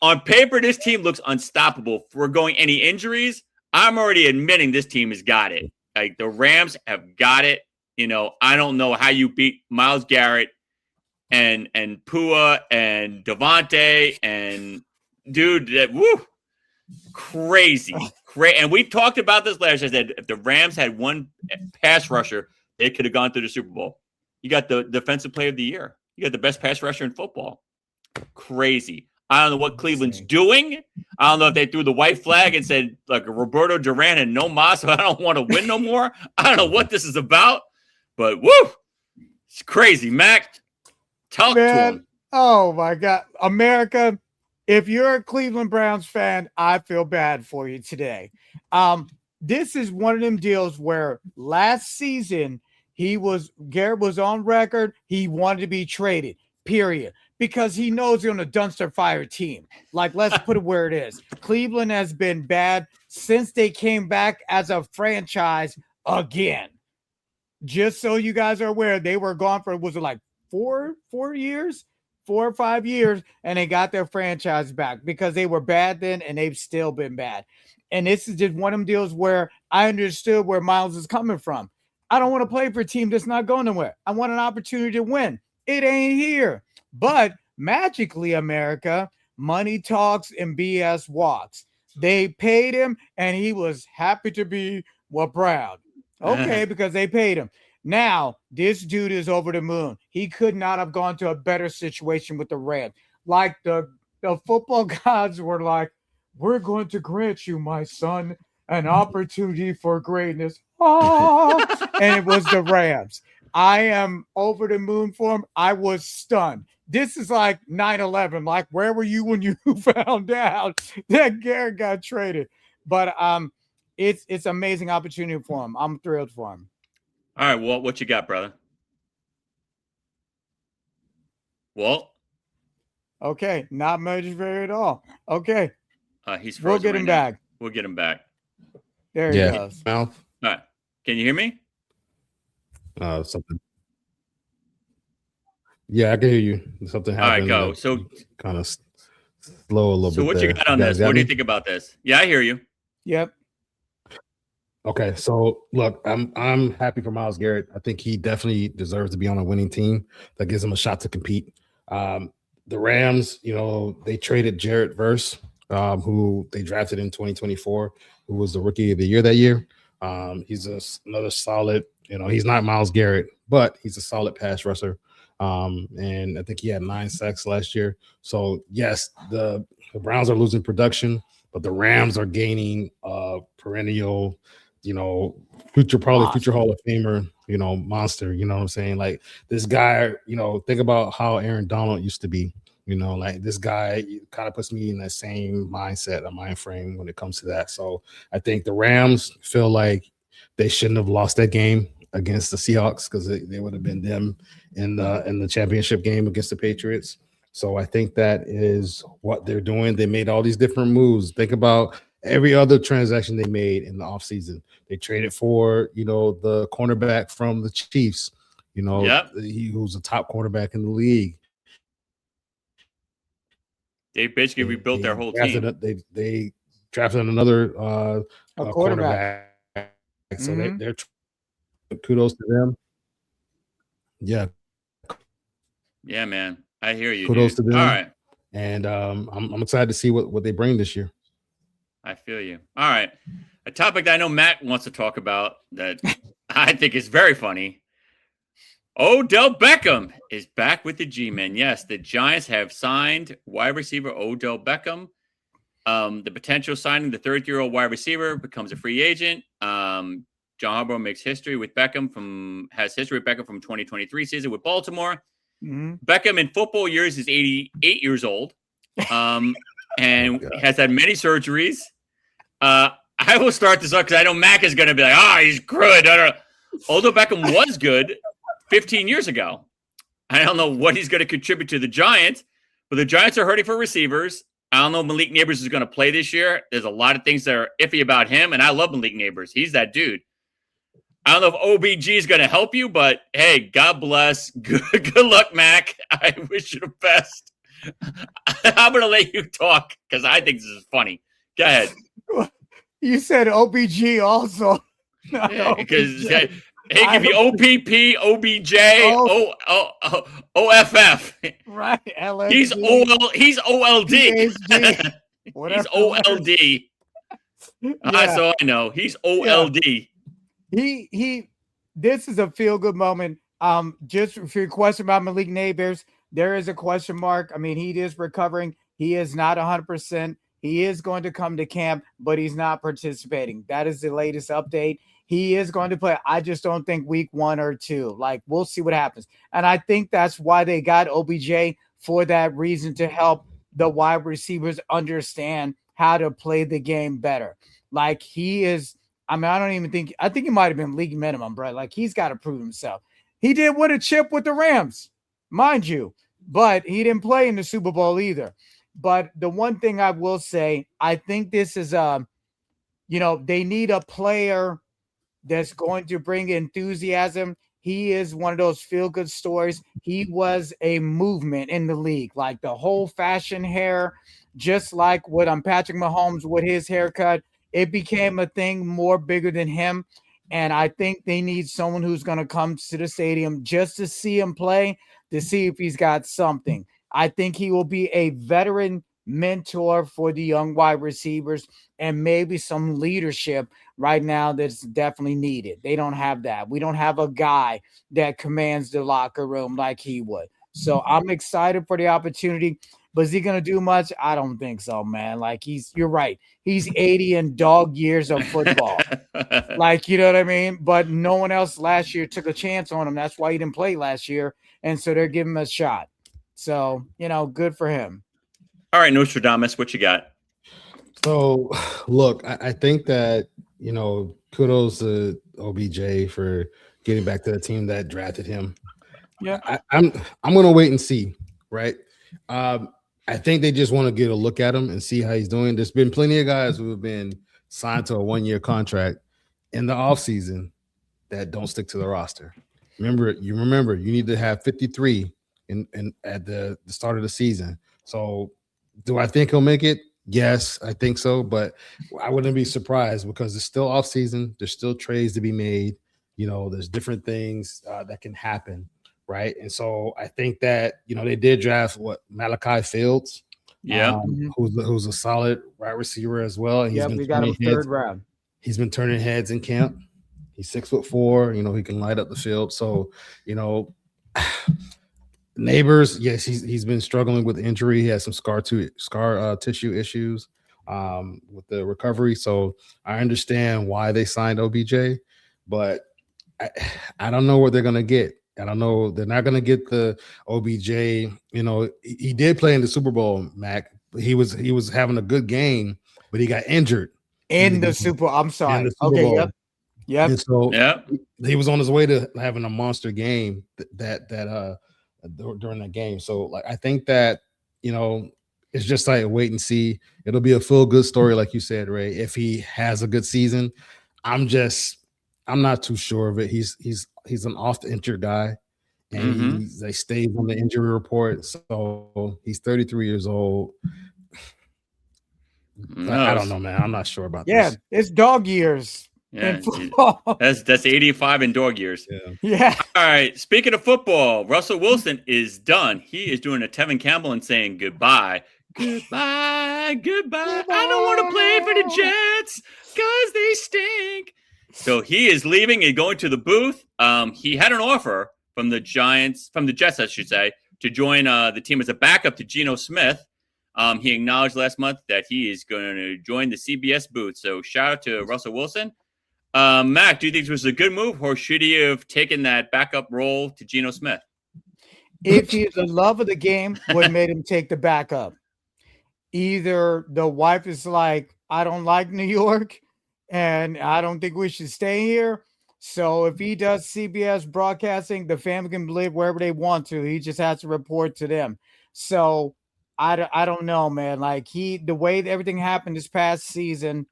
On paper, this team looks unstoppable. If we're going any injuries, I'm already admitting this team has got it. Like, the Rams have got it. You know, I don't know how you beat Myles Garrett and Pua and Devontae and, dude, crazy. Great. And we talked about this last year. I said if the Rams had one pass rusher, they could have gone through the Super Bowl. You got the Defensive Player of the Year. You got the best pass rusher in football. Crazy. I don't know what Cleveland's doing. I don't know if they threw the white flag and said, like, Roberto Duran and no mas, so I don't want to win no more. I don't know what this is about. But, it's crazy. Mac, talk to him. Oh, my God. America, if you're a Cleveland Browns fan, I feel bad for you today. This is one of them deals where last season Garrett was on record. He wanted to be traded, period, because he knows he's on a dumpster fire team. Like, let's put it where it is. Cleveland has been bad since they came back as a franchise again. Just so you guys are aware, they were gone for, was it like 4 years? 4 or 5 years, and they got their franchise back because they were bad then, and they've still been bad. And this is just one of them deals where I understood where Myles is coming from. I don't want to play for a team that's not going nowhere. I want an opportunity to win. It ain't here. But magically, America, money talks and BS walks. They paid him, and he was happy to be proud. Okay, because they paid him. Now, this dude is over the moon. He could not have gone to a better situation with the Rams. Like the football gods were like, we're going to grant you, my son, an opportunity for greatness. Oh, and it was the Rams. I am over the moon for him. I was stunned. This is like 9/11. Like, where were you when you found out that Garrett got traded? But it's amazing opportunity for him. I'm thrilled for him. All right, Walt, what you got, brother? Walt? Okay, not much very at all. Okay. He's we'll get him back. We'll get him back. There he goes. Mouth. All right. Can you hear me? Something. Yeah, I can hear you. Something happened. All right, go. So kind of slow a little bit. So what you got on this? What do you think about this? Yeah, I hear you. Yep. Okay, so look, I'm happy for Myles Garrett. I think he definitely deserves to be on a winning team that gives him a shot to compete. The Rams, they traded Jared Verse, who they drafted in 2024, who was the Rookie of the Year that year. He's another solid, he's not Myles Garrett, but he's a solid pass rusher. And I think he had 9 sacks last year. So yes, the Browns are losing production, but the Rams are gaining perennial, future Hall of Famer, monster, you know what I'm saying? Like this guy, think about how Aaron Donald used to be, like this guy kind of puts me in that same mindset or mind frame when it comes to that. So I think the Rams feel like they shouldn't have lost that game against the Seahawks because they would have been them in the championship game against the Patriots. So I think that is what they're doing. They made all these different moves. Think about every other transaction they made in the offseason. They traded for, the cornerback from the Chiefs, he who's a top cornerback in the league. They basically rebuilt their whole team. They drafted another quarterback. So they're kudos to them. Yeah. Yeah, man. I hear you. Kudos dude. to them. All right. And I'm excited to see what they bring this year. I feel you. All right. A topic that I know Matt wants to talk about that I think is very funny. Odell Beckham is back with the G-Men. Yes, the Giants have signed wide receiver Odell Beckham. The potential signing the 30-year-old wide receiver becomes a free agent. John Harbaugh makes history with Beckham from 2023 season with Baltimore. Mm-hmm. Beckham in football years is 88 years old, and has had many surgeries. I will start this up because I know Mack is going to be like, he's good. Odell Beckham was good 15 years ago. I don't know what he's going to contribute to the Giants, but the Giants are hurting for receivers. I don't know if Malik Neighbors is going to play this year. There's a lot of things that are iffy about him, and I love Malik Neighbors. He's that dude. I don't know if OBG is going to help you, but hey, God bless. Good luck, Mac. I wish you the best. I'm going to let you talk because I think this is funny. Go ahead. You said OBG also. Because it could be OPP, OBJ, OFF. Right. LSD. He's OLD. He's OLD. Yeah. So I know. He's OLD. Yeah. This is a feel-good moment. Just for your question about Malik Neighbors, there is a question mark. I mean, he is recovering. He is not 100%. He is going to come to camp, but he's not participating. That is the latest update. He is going to play. I just don't think week 1 or 2. Like, we'll see what happens. And I think that's why they got OBJ, for that reason, to help the wide receivers understand how to play the game better. Like, he is, I think he might have been league minimum, bro. Like, he's got to prove himself. He did win a chip with the Rams, mind you, but he didn't play in the Super Bowl either. But the one thing I will say, I think this is, they need a player that's going to bring enthusiasm. He is one of those feel-good stories. He was a movement in the league, like the whole fashion hair, just like what Patrick Mahomes with his haircut. It became a thing more bigger than him. And I think they need someone who's going to come to the stadium just to see him play, to see if he's got something. I think he will be a veteran mentor for the young wide receivers and maybe some leadership right now that's definitely needed. They don't have that. We don't have a guy that commands the locker room like he would. So I'm excited for the opportunity. But is he going to do much? I don't think so, man. Like, you're right. He's 80 and dog years of football. Like, you know what I mean? But no one else last year took a chance on him. That's why he didn't play last year. And so they're giving him a shot. So, good for him. All right, Nostradamus, what you got? So, look, I think that, kudos to OBJ for getting back to the team that drafted him. Yeah. I'm going to wait and see, right? I think they just want to get a look at him and see how he's doing. There's been plenty of guys who have been signed to a 1-year contract in the offseason that don't stick to the roster. Remember, you need to have 53 in at the start of the season. So do I think he'll make it? Yes, I think so, but I wouldn't be surprised because it's still off season. There's still trades to be made. There's different things that can happen, right? And so I think that they did draft Malachi Fields, who's a solid wide receiver as well. And we got him third round. He's been turning heads in camp. He's 6'4". He can light up the field. So Neighbors, yes, he's been struggling with injury. He has some scar tissue issues with the recovery. So I understand why they signed OBJ, but I don't know what they're gonna get. I don't know. They're not gonna get the OBJ. He did play in the Super Bowl, Mac. He was having a good game, but he got injured in the Super. I'm sorry. Okay. Bowl. Yep. And so he was on his way to having a monster game that during that game. So I think that it's just like wait and see. It'll be a full good story, like you said, Ray. If he has a good season, I'm not too sure of it. He's an oft injured guy, and they stayed on the injury report. So he's 33 years old. I don't know, man. I'm not sure about this. Yeah, it's dog years. Yeah, that's 85 in dog years. Yeah. All right. Speaking of football, Russell Wilson is done. He is doing a Tevin Campbell and saying goodbye. Goodbye. I don't want to play for the Jets because they stink. So he is leaving and going to the booth. He had an offer from the Jets, I should say, to join the team as a backup to Geno Smith. He acknowledged last month that he is going to join the CBS booth. So shout out to Russell Wilson. Mack, do you think this was a good move, or should he have taken that backup role to Geno Smith? If he's the love of the game, what made him take the backup? Either the wife is like, I don't like New York, and I don't think we should stay here. So if he does CBS broadcasting, the family can live wherever they want to. He just has to report to them. So I don't know, man. Like the way that everything happened this past season,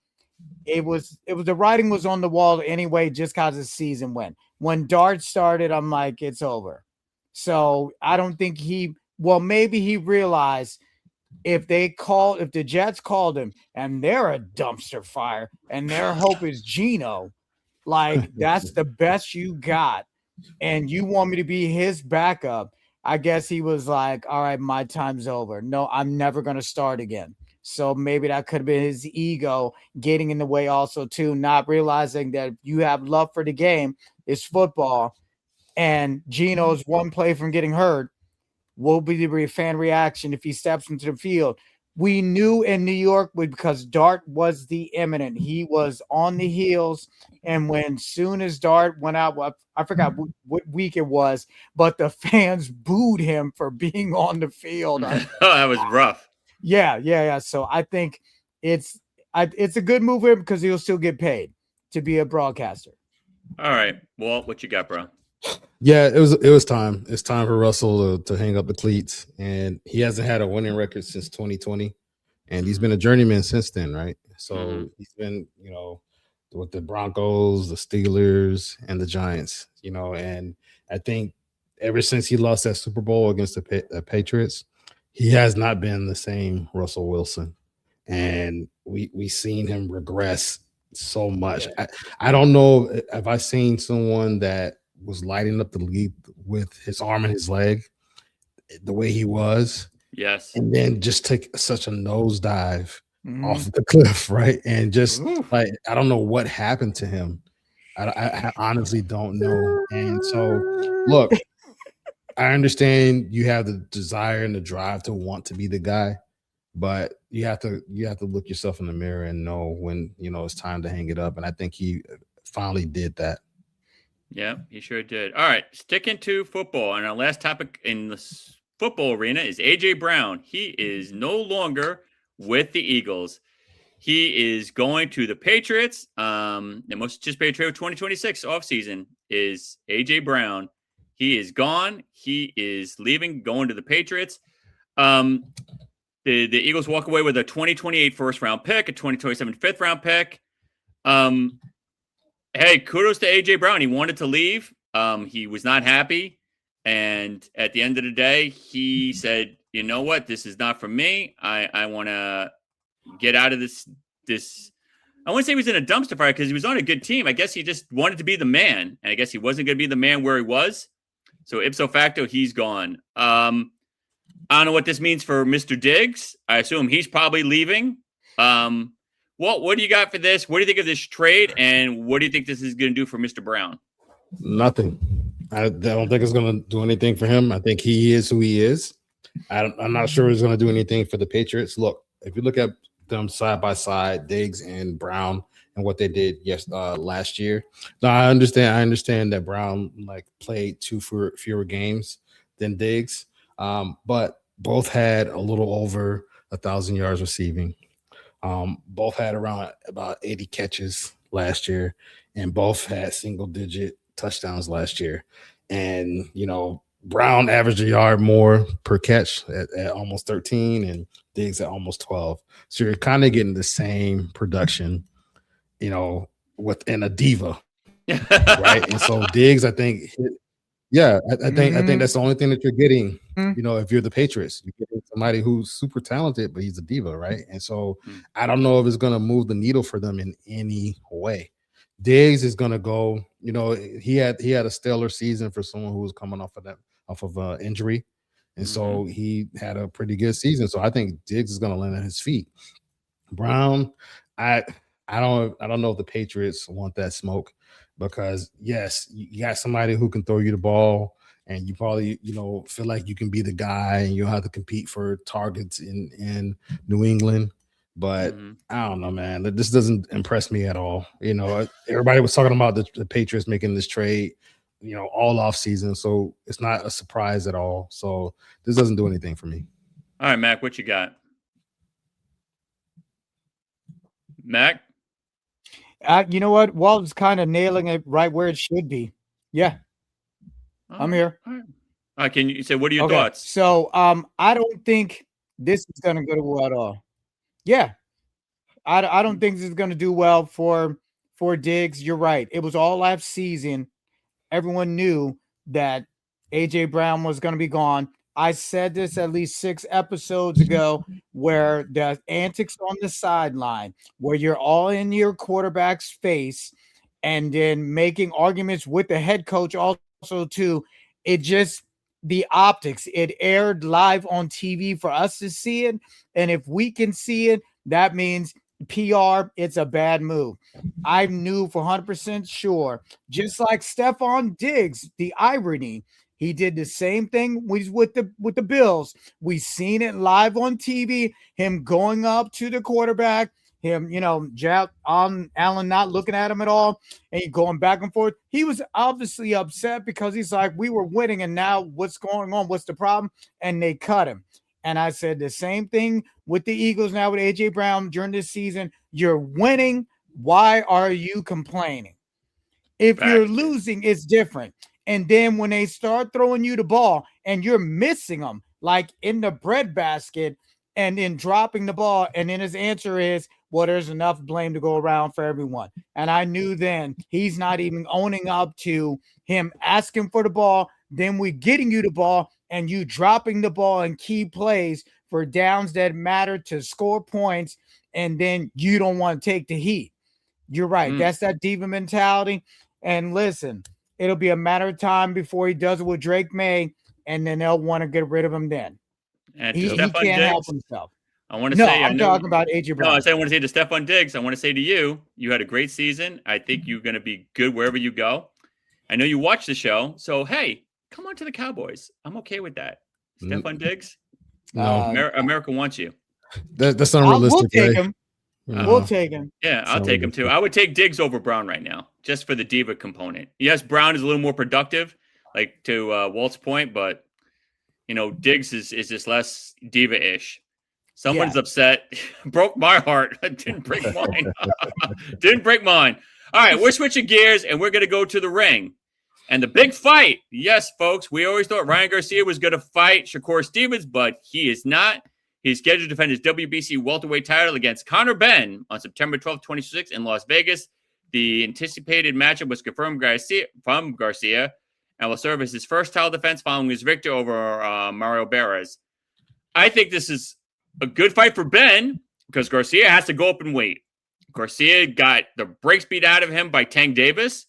it was the writing was on the wall anyway, just because the season went. When Dart started, I'm like, it's over. So I don't think maybe he realized if the Jets called him and they're a dumpster fire and their hope is Geno, like that's the best you got, and you want me to be his backup. I guess he was like, all right, my time's over. No, I'm never going to start again. So maybe that could have been his ego getting in the way also too, not realizing that you have love for the game. It's football, and Geno's one play from getting hurt will be the fan reaction if he steps into the field. We knew in New York because Dart was the imminent. He was on the heels, and soon as Dart went out, I forgot what week it was, but the fans booed him for being on the field. Oh, that was rough. Yeah. So I think it's a good move for him because he'll still get paid to be a broadcaster. All right, Walt, what you got, bro? Yeah, it was time. It's time for Russell to hang up the cleats, and he hasn't had a winning record since 2020, and he's been a journeyman since then, right? So he's been, with the Broncos, the Steelers, and the Giants, and I think ever since he lost that Super Bowl against the Patriots, he has not been the same Russell Wilson, and we seen him regress so much. I don't know if I've seen someone that was lighting up the league with his arm and his leg the way he was. Yes. And then just take such a nosedive off the cliff, right? And just like, I don't know what happened to him. I honestly don't know. And so, look, I understand you have the desire and the drive to want to be the guy, but you have to look yourself in the mirror and know when, it's time to hang it up. And I think he finally did that. Yeah, he sure did. All right, sticking to football. And our last topic in the football arena is A.J. Brown. He is no longer with the Eagles. He is going to the Patriots. The most anticipated trade of 2026 offseason is A.J. Brown. He is gone. He is leaving, going to the Patriots. The Eagles walk away with a 2028 first-round pick, a 2027 fifth-round pick. Hey, kudos to A.J. Brown. He wanted to leave. He was not happy. And at the end of the day, he said, you know what? This is not for me. I want to get out of this. I wouldn't say he was in a dumpster fire because he was on a good team. I guess he just wanted to be the man. And I guess he wasn't going to be the man where he was. So ipso facto, he's gone. I don't know what this means for Mr. Diggs. I assume he's probably leaving. What do you got for this? What do you think of this trade? And what do you think this is going to do for Mr. Brown? Nothing. I don't think it's going to do anything for him. I think he is who he is. I'm not sure it's going to do anything for the Patriots. Look, if you look at them side by side, Diggs and Brown, and what they did last year. Now, I understand that Brown played two fewer games than Diggs, but both had a little over 1,000 yards receiving. Both had around about 80 catches last year, and both had single-digit touchdowns last year. And, Brown averaged a yard more per catch at almost 13 and Diggs at almost 12. So you're kind of getting the same production, within a diva, right? And so Diggs, I think, I think that's the only thing that you're getting. If you're the Patriots, you're getting somebody who's super talented, but he's a diva, right? And so I don't know if it's going to move the needle for them in any way. Diggs is going to go. He had a stellar season for someone who was coming off of injury, and so he had a pretty good season. So I think Diggs is going to land on his feet. Brown, I don't know if the Patriots want that smoke, because yes, you got somebody who can throw you the ball, and you probably feel like you can be the guy, and you'll have to compete for targets in New England. But I don't know, man. This doesn't impress me at all. Everybody was talking about the Patriots making this trade, all off season, so it's not a surprise at all. So this doesn't do anything for me. All right, Mac, what you got? Mac? You know what? Walt's kind of nailing it right where it should be. Yeah. I'm here. All right. Can you say, what are your thoughts? So I don't think this is going to go well at all. Yeah. I don't think this is going to do well for Diggs. You're right. It was all last season. Everyone knew that A.J. Brown was going to be gone. I said this at least 6 episodes ago, where the antics on the sideline, where you're all in your quarterback's face and then making arguments with the head coach also too. The optics, it aired live on TV for us to see it. And if we can see it, that means PR, it's a bad move. I knew for 100% sure, just like Stephon Diggs, the irony, he did the same thing with the Bills. We seen it live on TV, him going up to the quarterback, him, Allen not looking at him at all, and he going back and forth. He was obviously upset because he's like, we were winning, and now what's going on? What's the problem? And they cut him. And I said the same thing with the Eagles now with A.J. Brown during this season. You're winning. Why are you complaining? If you're losing, it's different. And then when they start throwing you the ball and you're missing them, like in the breadbasket, and then dropping the ball, and then his answer is, well, there's enough blame to go around for everyone. And I knew then he's not even owning up to him asking for the ball, then we getting you the ball, and you dropping the ball in key plays for downs that matter to score points, and then you don't want to take the heat. You're right. That's that diva mentality. And listen, it'll be a matter of time before he does it with Drake May, and then they'll want to get rid of him then. And he can't help himself. I want to say, I'm talking about A.J. Brown. I want to say to Stephon Diggs, I want to say to you, you had a great season. I think you're going to be good wherever you go. I know you watch the show, so hey, come on to the Cowboys. I'm okay with that. Stephon Diggs, America wants you. That's unrealistic. We'll take him. We'll take him. Yeah, I'll take him too. I would take Diggs over Brown right now, just for the diva component. Yes, Brown is a little more productive, like to Walt's point, but Diggs is just less diva-ish. Someone's upset. Broke my heart. Didn't break mine. Didn't break mine. All right, we're switching gears, and we're going to go to the ring. And the big fight. Yes, folks, we always thought Ryan Garcia was going to fight Shakur Stevens, but he is not. He's scheduled to defend his WBC welterweight title against Conor Benn on September 12th, 2026 in Las Vegas. The anticipated matchup was confirmed from Garcia and will serve as his first title defense following his victory over Mario Barras. I think this is a good fight for Ben because Garcia has to go up and wait. Garcia got the brakes beat out of him by Tank Davis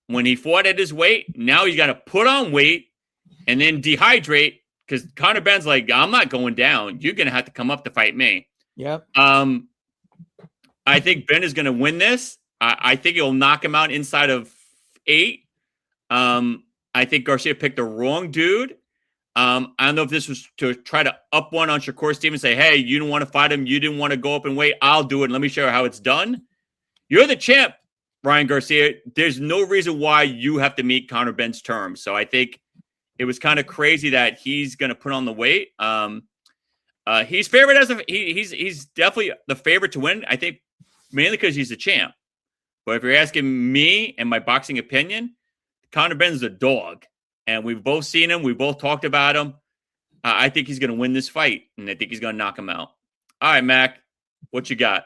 when he fought at his weight. Now he's got to put on weight and then dehydrate because Conor Benn's like, I'm not going down. You're going to have to come up to fight me. Yep. I think Ben is going to win this. I think he'll knock him out inside of 8. I think Garcia picked the wrong dude. I don't know if this was to try to up one on Shakur Stevens, say, hey, you didn't want to fight him. You didn't want to go up and wait. I'll do it. Let me show you how it's done. You're the champ, Ryan Garcia. There's no reason why you have to meet Conor Benn's terms. So I think it was kind of crazy that he's going to put on the weight. He's favored he's definitely the favorite to win. I think mainly because he's a champ. But if you're asking me and my boxing opinion, Conor Benn's a dog. and we've both seen him. We both talked about him. I think he's going to win this fight, and I think he's going to knock him out. All right, Mac, what you got?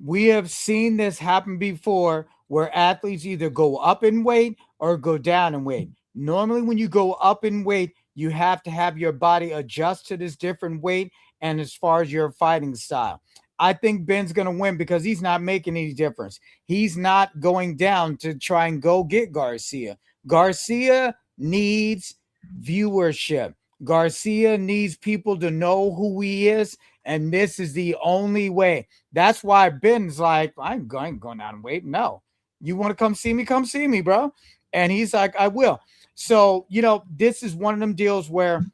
We have seen this happen before where athletes either go up in weight or go down in weight. Normally, when you go up in weight, you have to have your body adjust to this different weight and as far as your fighting style. I think Ben's going to win because he's not making any difference. He's not going down to try and go get Garcia. Garcia needs viewership. Garcia needs people to know who he is, and this is the only way. That's why Ben's like, I ain't going down and wait. No. You want to come see me, bro. And he's like, I will. So, this is one of them deals where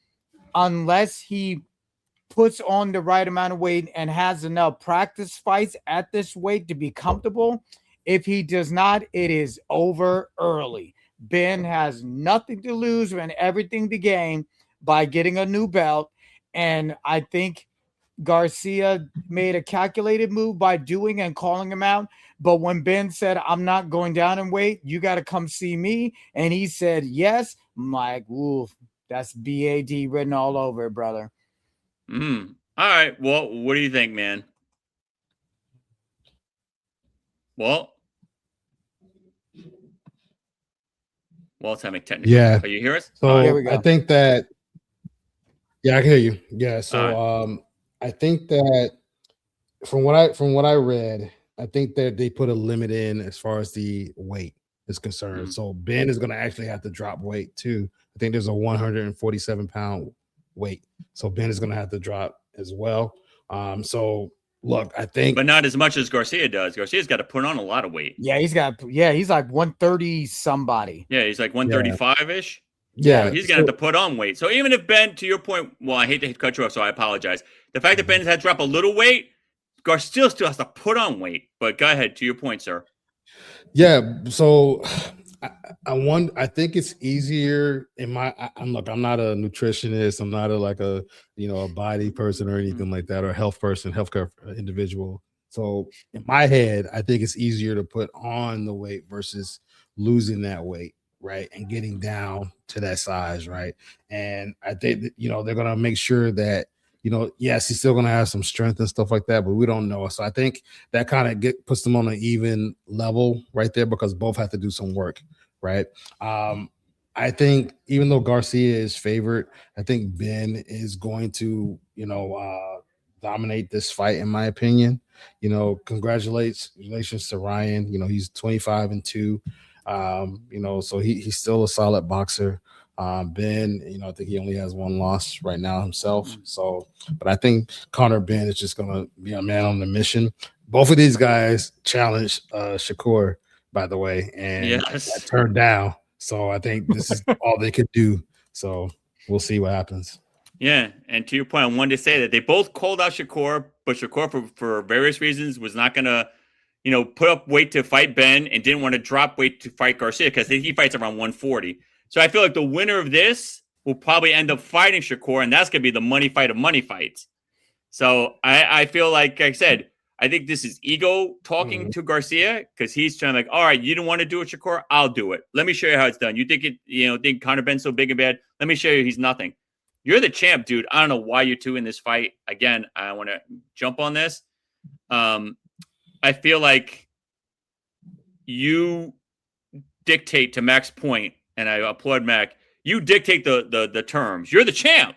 unless he puts on the right amount of weight and has enough practice fights at this weight to be comfortable, if he does not, it is over early. Ben has nothing to lose and everything to gain by getting a new belt. And I think Garcia made a calculated move by doing and calling him out. But when Ben said, I'm not going down in weight, you got to come see me. And he said, yes. I'm like, ooh, that's BAD written all over it, brother. All right. Well, what do you think, man? Walt's having technical. Yeah. Are you hear us? So Here we go. I think that, yeah, I can hear you. Yeah. So I think that from what I read, I think that they put a limit in as far as the weight is concerned. Mhm. So Ben is going to actually have to drop weight too. I think there's a 147-pound weight. So Ben is going to have to drop as well. So look, I think, but not as much as Garcia does. Garcia's got to put on a lot of weight. Yeah, he's like 130 somebody. Yeah, he's like 135-ish. yeah, So he's going to have to put on weight. So even if Ben, to your point, well, I hate to cut you off, so I apologize. The fact that Ben had to drop a little weight, Garcia still has to put on weight. But go ahead, to your point, sir. Yeah, so I think it's easier in I'm not a nutritionist. I'm not a body person or anything like that, or a healthcare individual. So in my head, I think it's easier to put on the weight versus losing that weight, right, and getting down to that size, right. And I think that, they're gonna make sure that, yes, he's still gonna have some strength and stuff like that, but we don't know. So I think that kind of puts them on an even level right there because both have to do some work, right? I think even though Garcia is favored, I think Ben is going to, dominate this fight, in my opinion. Congratulations to Ryan. He's 25-2. So he's still a solid boxer. Ben, I think he only has one loss right now himself. So, but I think Conor Ben is just going to be a man on the mission. Both of these guys challenged Shakur, by the way, and got turned down. So I think this is all they could do. So we'll see what happens. Yeah, and to your point, I wanted to say that they both called out Shakur, but Shakur, for various reasons, was not going to, put up weight to fight Ben and didn't want to drop weight to fight Garcia because he fights around 140. So I feel like the winner of this will probably end up fighting Shakur, and that's going to be the money fight of money fights. So I feel like I said, I think this is ego talking to Garcia because he's trying to all right, you don't want to do it, Shakur? I'll do it. Let me show you how it's done. You think Conor Ben's so big and bad? Let me show you he's nothing. You're the champ, dude. I don't know why you're two in this fight. Again, I want to jump on this. I feel like you dictate, to Mack's point, and I applaud Mack, you dictate the terms. You're the champ.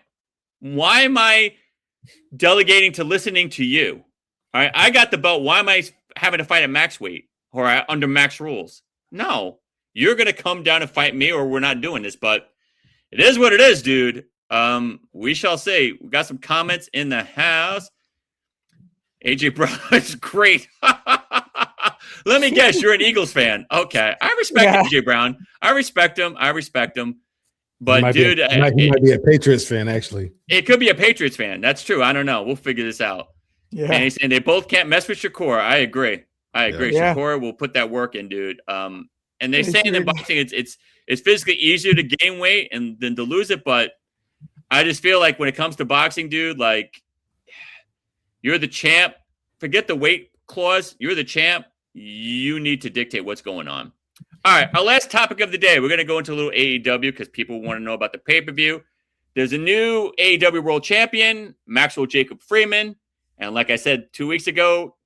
Why am I delegating to listening to you? All right, I got the belt. Why am I having to fight at max weight or under max rules? No, you're going to come down and fight me or we're not doing this. But it is what it is, dude. We shall see. We got some comments in the house. AJ Brown is great. Let me guess, you're an Eagles fan. Okay. I respect AJ Brown. I respect him. But, dude, he might be a Patriots fan, actually. It could be a Patriots fan. That's true. I don't know. We'll figure this out. Yeah. And he's saying they both can't mess with Shakur. I agree. Yeah. Shakur will put that work in, dude. And they say in boxing it's physically easier to gain weight than to lose it, but I just feel like when it comes to boxing, dude, like you're the champ. Forget the weight clause. You're the champ. You need to dictate what's going on. All right, our last topic of the day. We're going to go into a little AEW because people want to know about the pay-per-view. There's a new AEW World Champion, Maxwell Jacob Freeman. And like I said 2 weeks ago,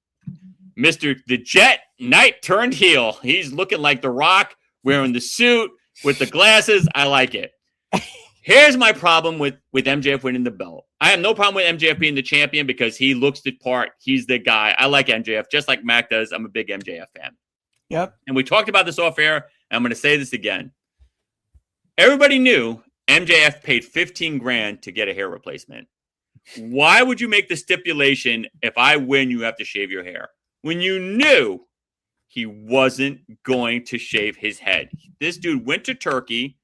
Mr. The Jet Knight turned heel. He's looking like The Rock, wearing the suit with the glasses. I like it. Here's my problem with MJF winning the belt. I have no problem with MJF being the champion because he looks the part. He's the guy. I like MJF just like Mack does. I'm a big MJF fan. Yep. And we talked about this off air, and I'm going to say this again. Everybody knew MJF paid $15,000 to get a hair replacement. Why would you make the stipulation, if I win, you have to shave your hair? When you knew he wasn't going to shave his head. This dude went to Turkey,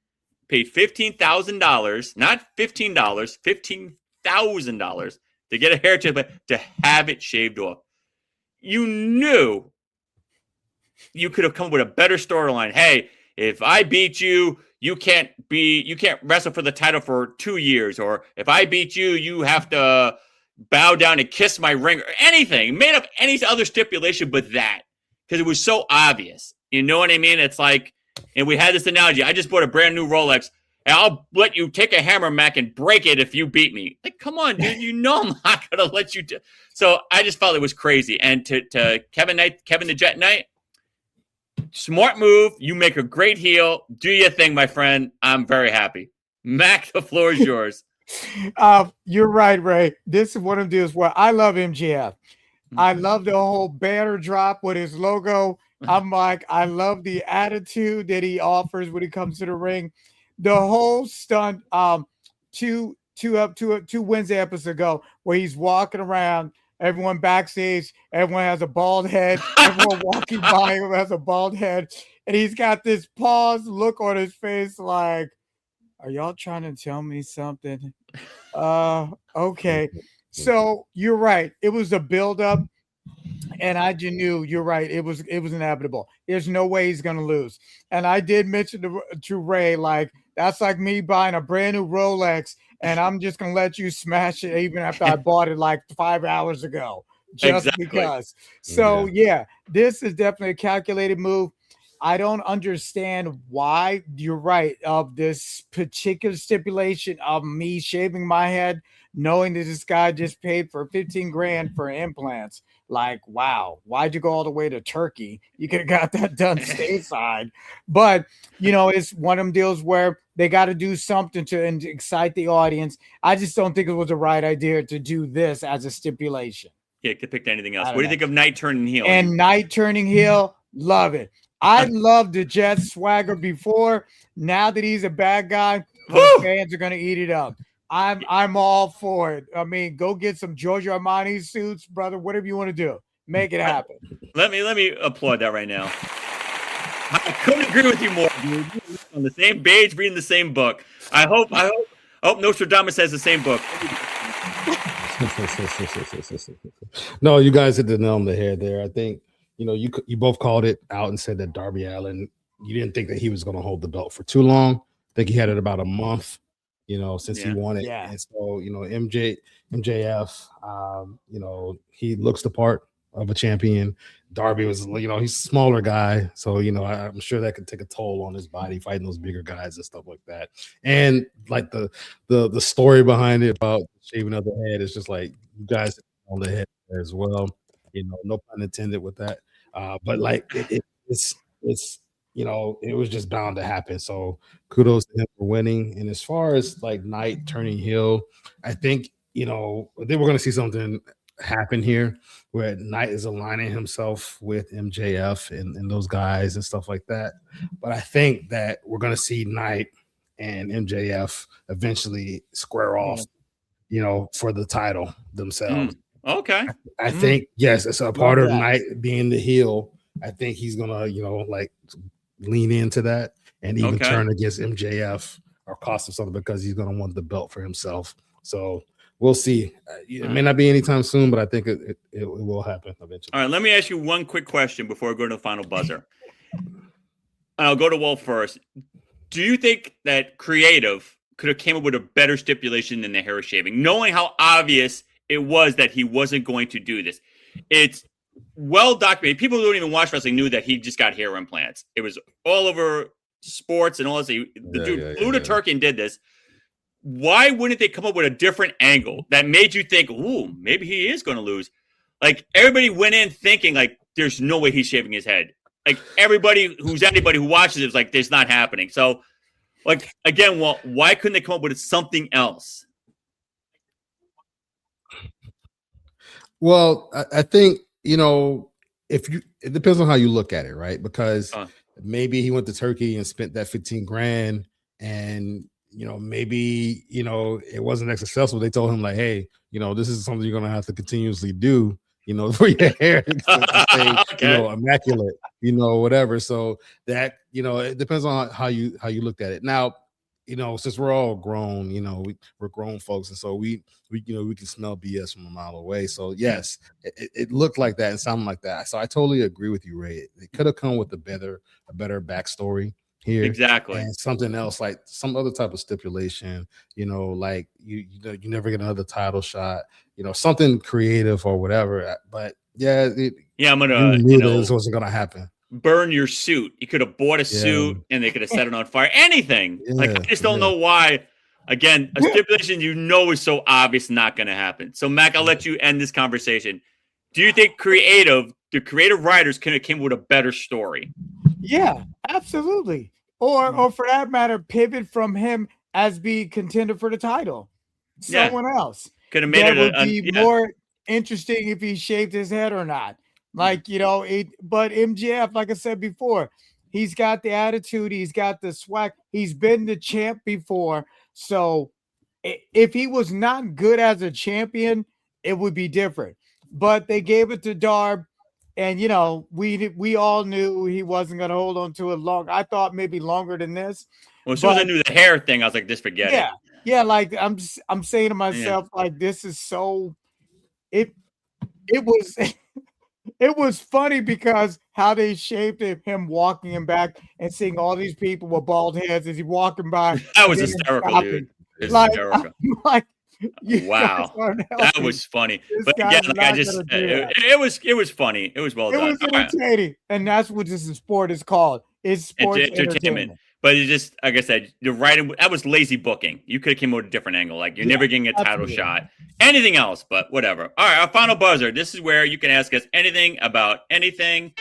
paid $15,000, not $15, $15,000 to get a hair transplant, to have it shaved off. You knew you could have come up with a better storyline. Hey, if I beat you, you can't wrestle for the title for 2 years. Or if I beat you, you have to bow down and kiss my ring, or anything. Made up any other stipulation but that, because it was so obvious. You know what I mean? It's like, and we had this analogy. I just bought a brand new Rolex, and I'll let you take a hammer, Mac, and break it if you beat me. Like, come on, dude. You know I'm not going to let you do. So I just felt it was crazy. And to Kevin the Jet Knight, smart move. You make a great heel. Do your thing, my friend. I'm very happy. Mac, the floor is yours. You're right, Ray. This is one of those where I love MJF. I love the whole banner drop with his logo. I'm like, I love the attitude that he offers when he comes to the ring. The whole stunt, two Wednesday episodes ago, where he's walking around, everyone backstage, everyone has a bald head, everyone walking by him has a bald head, and he's got this paused look on his face like, are y'all trying to tell me something? Okay. So you're right. It was a buildup, and I just knew, you're right. It was inevitable. There's no way he's gonna lose. And I did mention to Ray, like, that's like me buying a brand new Rolex, and I'm just gonna let you smash it even after I bought it like 5 hours ago, just because. So yeah, this is definitely a calculated move. I don't understand why, you're right, of this particular stipulation of me shaving my head, knowing that this guy just paid for $15,000 for implants. Like, wow, why'd you go all the way to Turkey? You could have got that done stateside. But, you know, it's one of them deals where they got to do something to excite the audience. I just don't think it was the right idea to do this as a stipulation. Yeah, could pick anything else. What do you think of Knight turning heel? And Knight turning heel, love it. I loved the Jet swagger before. Now that he's a bad guy, fans are going to eat it up. I'm all for it. I mean, go get some Giorgio Armani suits, brother. Whatever you want to do, make it happen. Let me applaud that right now. I couldn't agree with you more, dude. On the same page, reading the same book. I hope Nostradamus has the same book. No, you guys hit the nail on the head there. I think, you know, you both called it out and said that Darby Allin, you didn't think that he was going to hold the belt for too long. I think he had it about a month, you know, since he won it. Yeah. And so, you know, MJF, you know, he looks the part of a champion. Darby was, you know, he's a smaller guy. So, you know, I'm sure that could take a toll on his body fighting those bigger guys and stuff like that. And like the story behind it about shaving of the head is just like, you guys on the head as well. You know, no pun intended with that. But like it's you know, it was just bound to happen. So kudos to him for winning. And as far as like Knight turning heel, I think, you know, I think we're gonna see something happen here where Knight is aligning himself with MJF and those guys and stuff like that. But I think that we're gonna see Knight and MJF eventually square off, you know, for the title themselves. Okay. I think, yes, it's a part of Knight being the heel. I think he's gonna, you know, like lean into that and even turn against MJF or cost him something because he's gonna want the belt for himself. So we'll see. It may not be anytime soon, but I think it will happen eventually. All right, let me ask you one quick question before we go to the final buzzer. I'll go to Walt first. Do you think that creative could have came up with a better stipulation than the hair shaving, knowing how obvious it was that he wasn't going to do this? It's well documented. People who don't even watch wrestling knew that he just got hair implants. It was all over sports and all this. The dude flew to Turkey and did this. Why wouldn't they come up with a different angle that made you think, ooh, maybe he is going to lose? Like, everybody went in thinking, like, there's no way he's shaving his head. Like, anybody who watches it was like, this not happening. So, like, again, well, why couldn't they come up with something else? Well, I think, it depends on how you look at it, right? Because maybe he went to Turkey and spent that 15 grand and, maybe, it wasn't that successful. They told him like, hey, this is something you're going to have to continuously do, for your hair to stay, okay. Immaculate, whatever. So that, it depends on how you looked at it. Now, since we're all grown, we're grown folks. And so we can smell BS from a mile away. So yes, it looked like that and sounded like that. So I totally agree with you, Ray. It could have come with a better backstory here. Exactly. And something else, like some other type of stipulation, like you never get another title shot, something creative or whatever. But yeah, I'm gonna this wasn't gonna happen. Burn your suit. You could have bought a suit and they could have set it on fire. Anything. I just don't know why. Again, a stipulation is so obvious not going to happen. So, Mac, I'll let you end this conversation. Do you think the creative writers could have came with a better story? Yeah, absolutely. Or for that matter, pivot from him as being contender for the title. Someone else. Could have made it would be more interesting if he shaved his head or not. Like, but MJF, like I said before, he's got the attitude, he's got the swag, he's been the champ before. So if he was not good as a champion, it would be different. But they gave it to Darb, and we all knew he wasn't going to hold on to it long. I thought maybe longer than this. Well, as soon as I knew the hair thing, I was like, just forget it. Yeah, like I'm saying to myself, like, this is so it was it was funny because how they shaped him walking him back and seeing all these people with bald heads as he walking by. That was hysterical, dude. It was hysterical. Wow, that was funny. But again, like it was funny. It was well done. It was entertaining, and that's what this sport is called. It's sports entertainment. But it just, like I said, the writing, that was lazy booking. You could have came with a different angle. Like, you're never getting a title shot. Anything else, but whatever. All right, our final buzzer. This is where you can ask us anything about anything.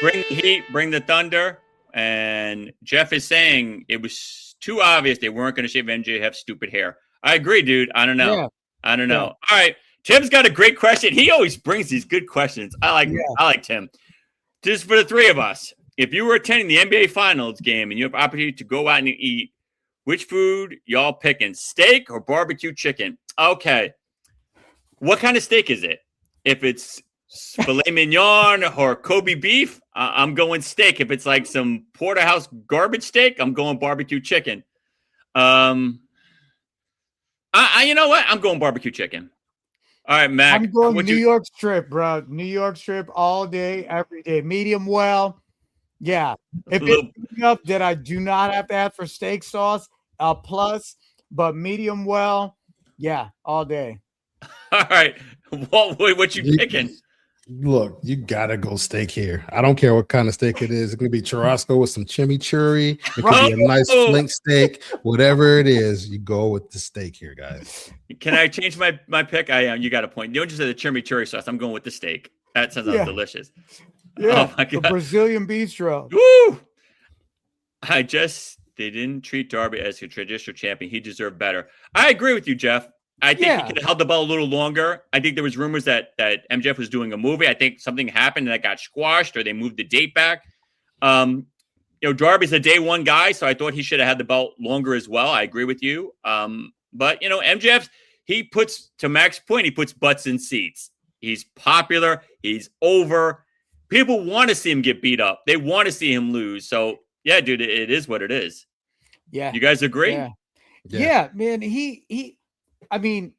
Bring the heat, bring the thunder. And Jeff is saying it was too obvious they weren't going to shave MJF's stupid hair. I agree, dude. I don't know. I don't know. All right. Tim's got a great question. He always brings these good questions. I like Tim. Just for the three of us. If you were attending the NBA Finals game and you have opportunity to go out and eat, which food y'all picking? Steak or barbecue chicken? Okay. What kind of steak is it? If it's filet mignon or Kobe beef, I'm going steak. If it's like some porterhouse garbage steak, I'm going barbecue chicken. You know what? I'm going barbecue chicken. All right, Mac. I'm going New York strip, bro. New York strip all day, every day. Medium well. Yeah. If it's enough that I do not have to ask for steak sauce, a plus, but medium well, yeah, all day. All right. What you picking? Look, you gotta go steak here. I don't care what kind of steak it is. It could be churrasco with some chimichurri. It could be a nice flink steak. Whatever it is, you go with the steak here, guys. Can I change my pick? You got a point. You don't just say the chimichurri sauce. I'm going with the steak. That sounds delicious. Yeah, oh my God. The Brazilian bistro. Woo! They didn't treat Darby as a traditional champion. He deserved better. I agree with you, Jeff. I think he could have held the belt a little longer. I think there was rumors that MJF was doing a movie. I think something happened that got squashed or they moved the date back. Darby's a day one guy, so I thought he should have had the belt longer as well. I agree with you. But MJF, he puts, to Mac's point, he puts butts in seats. He's popular. He's over. People want to see him get beat up. They want to see him lose. So, yeah, dude, it is what it is. Yeah. You guys agree? Yeah, man. I mean,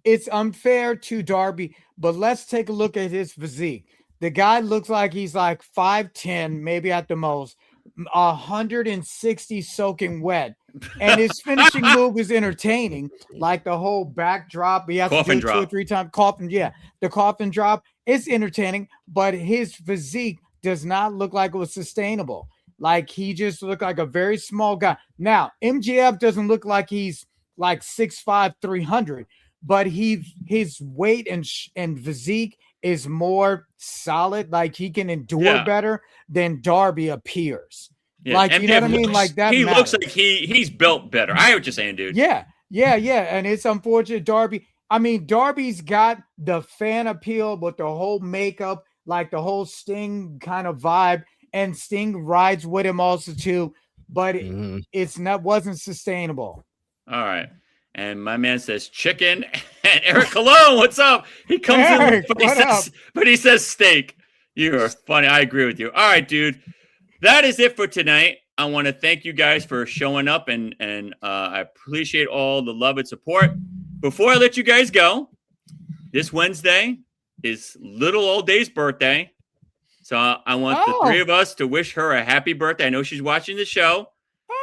it's unfair to Darby, but let's take a look at his physique. The guy looks like he's like 5'10", maybe at the most, 160 soaking wet. And his finishing move is entertaining, like the whole backdrop. He has to do it 2 or 3 times. The coffin drop. it's entertaining, but his physique does not look like it was sustainable. Like he just looked like a very small guy. Now, MJF doesn't look like he's like 6'5", 300, but his weight and physique is more solid. Like he can endure better than Darby appears. Yeah. Like, you know what I mean? Like that. He matters. looks like he's built better. I hear what you're saying, dude. Yeah. And it's unfortunate Darby. I mean, Darby's got the fan appeal with the whole makeup, like the whole Sting kind of vibe, and Sting rides with him also too, but wasn't sustainable. All right. And my man says chicken. And Eric Cologne, what's up? He comes in, but he says steak. You're funny. I agree with you. All right, dude. That is it for tonight. I want to thank you guys for showing up, and I appreciate all the love and support. Before I let you guys go, this Wednesday is little old Day's birthday. So I want the three of us to wish her a happy birthday. I know she's watching the show.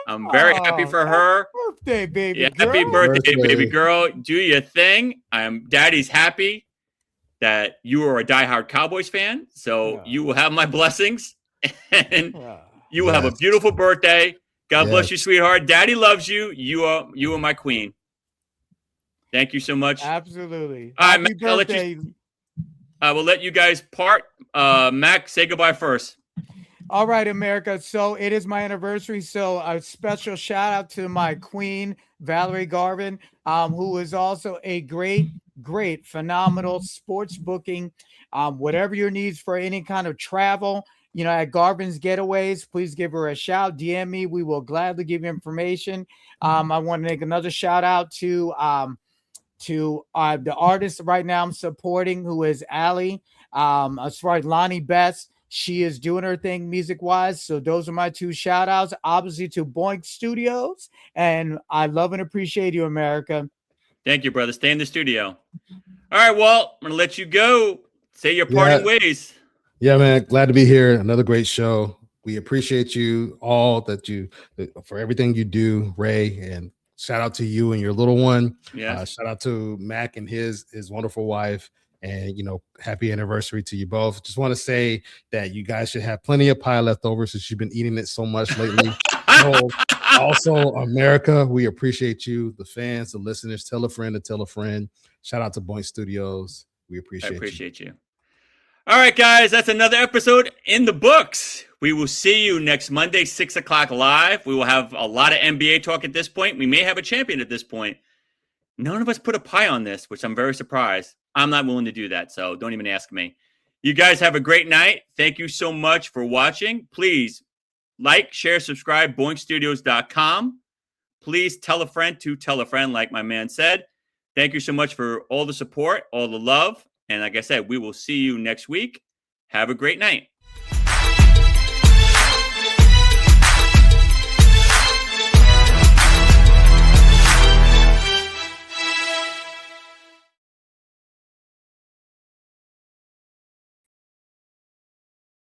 I'm very happy for her. Birthday, baby girl. Happy birthday, baby girl. Do your thing. Daddy's happy that you are a diehard Cowboys fan. So you will have my blessings. And you will have a beautiful birthday. God bless you, sweetheart. Daddy loves you. You are my queen. Thank you so much. Absolutely. All right, Happy birthday. I will let you guys part. Mac, say goodbye first. All right, America. So it is my anniversary. So a special shout out to my queen, Valerie Garvin, who is also a great, phenomenal sports booking. Whatever your needs for any kind of travel, at Garvin's Getaways, please give her a shout. DM me. We will gladly give you information. I want to make another shout out to the artist right now I'm supporting, who is Allie. As far as Lonnie Best, she is doing her thing music-wise. So those are my two shout-outs, obviously to Boink Studios. And I love and appreciate you, America. Thank you, brother. Stay in the studio. All right, Walt, I'm going to let you go. Say your parting ways. Yeah, man. Glad to be here. Another great show. We appreciate you all for everything you do, Ray, and shout out to you and your little one. Yeah. Shout out to Mac and his wonderful wife. And, happy anniversary to you both. Just want to say that you guys should have plenty of pie left over since you've been eating it so much lately. Also, America, we appreciate you, the fans, the listeners. Tell a friend to tell a friend. Shout out to Boink Studios. We appreciate you. All right, guys, that's another episode in the books. We will see you next Monday, 6 o'clock live. We will have a lot of NBA talk at this point. We may have a champion at this point. None of us put a pie on this, which I'm very surprised. I'm not willing to do that, so don't even ask me. You guys have a great night. Thank you so much for watching. Please like, share, subscribe, boinkstudios.com. Please tell a friend to tell a friend, like my man said. Thank you so much for all the support, all the love. And like I said, we will see you next week. Have a great night.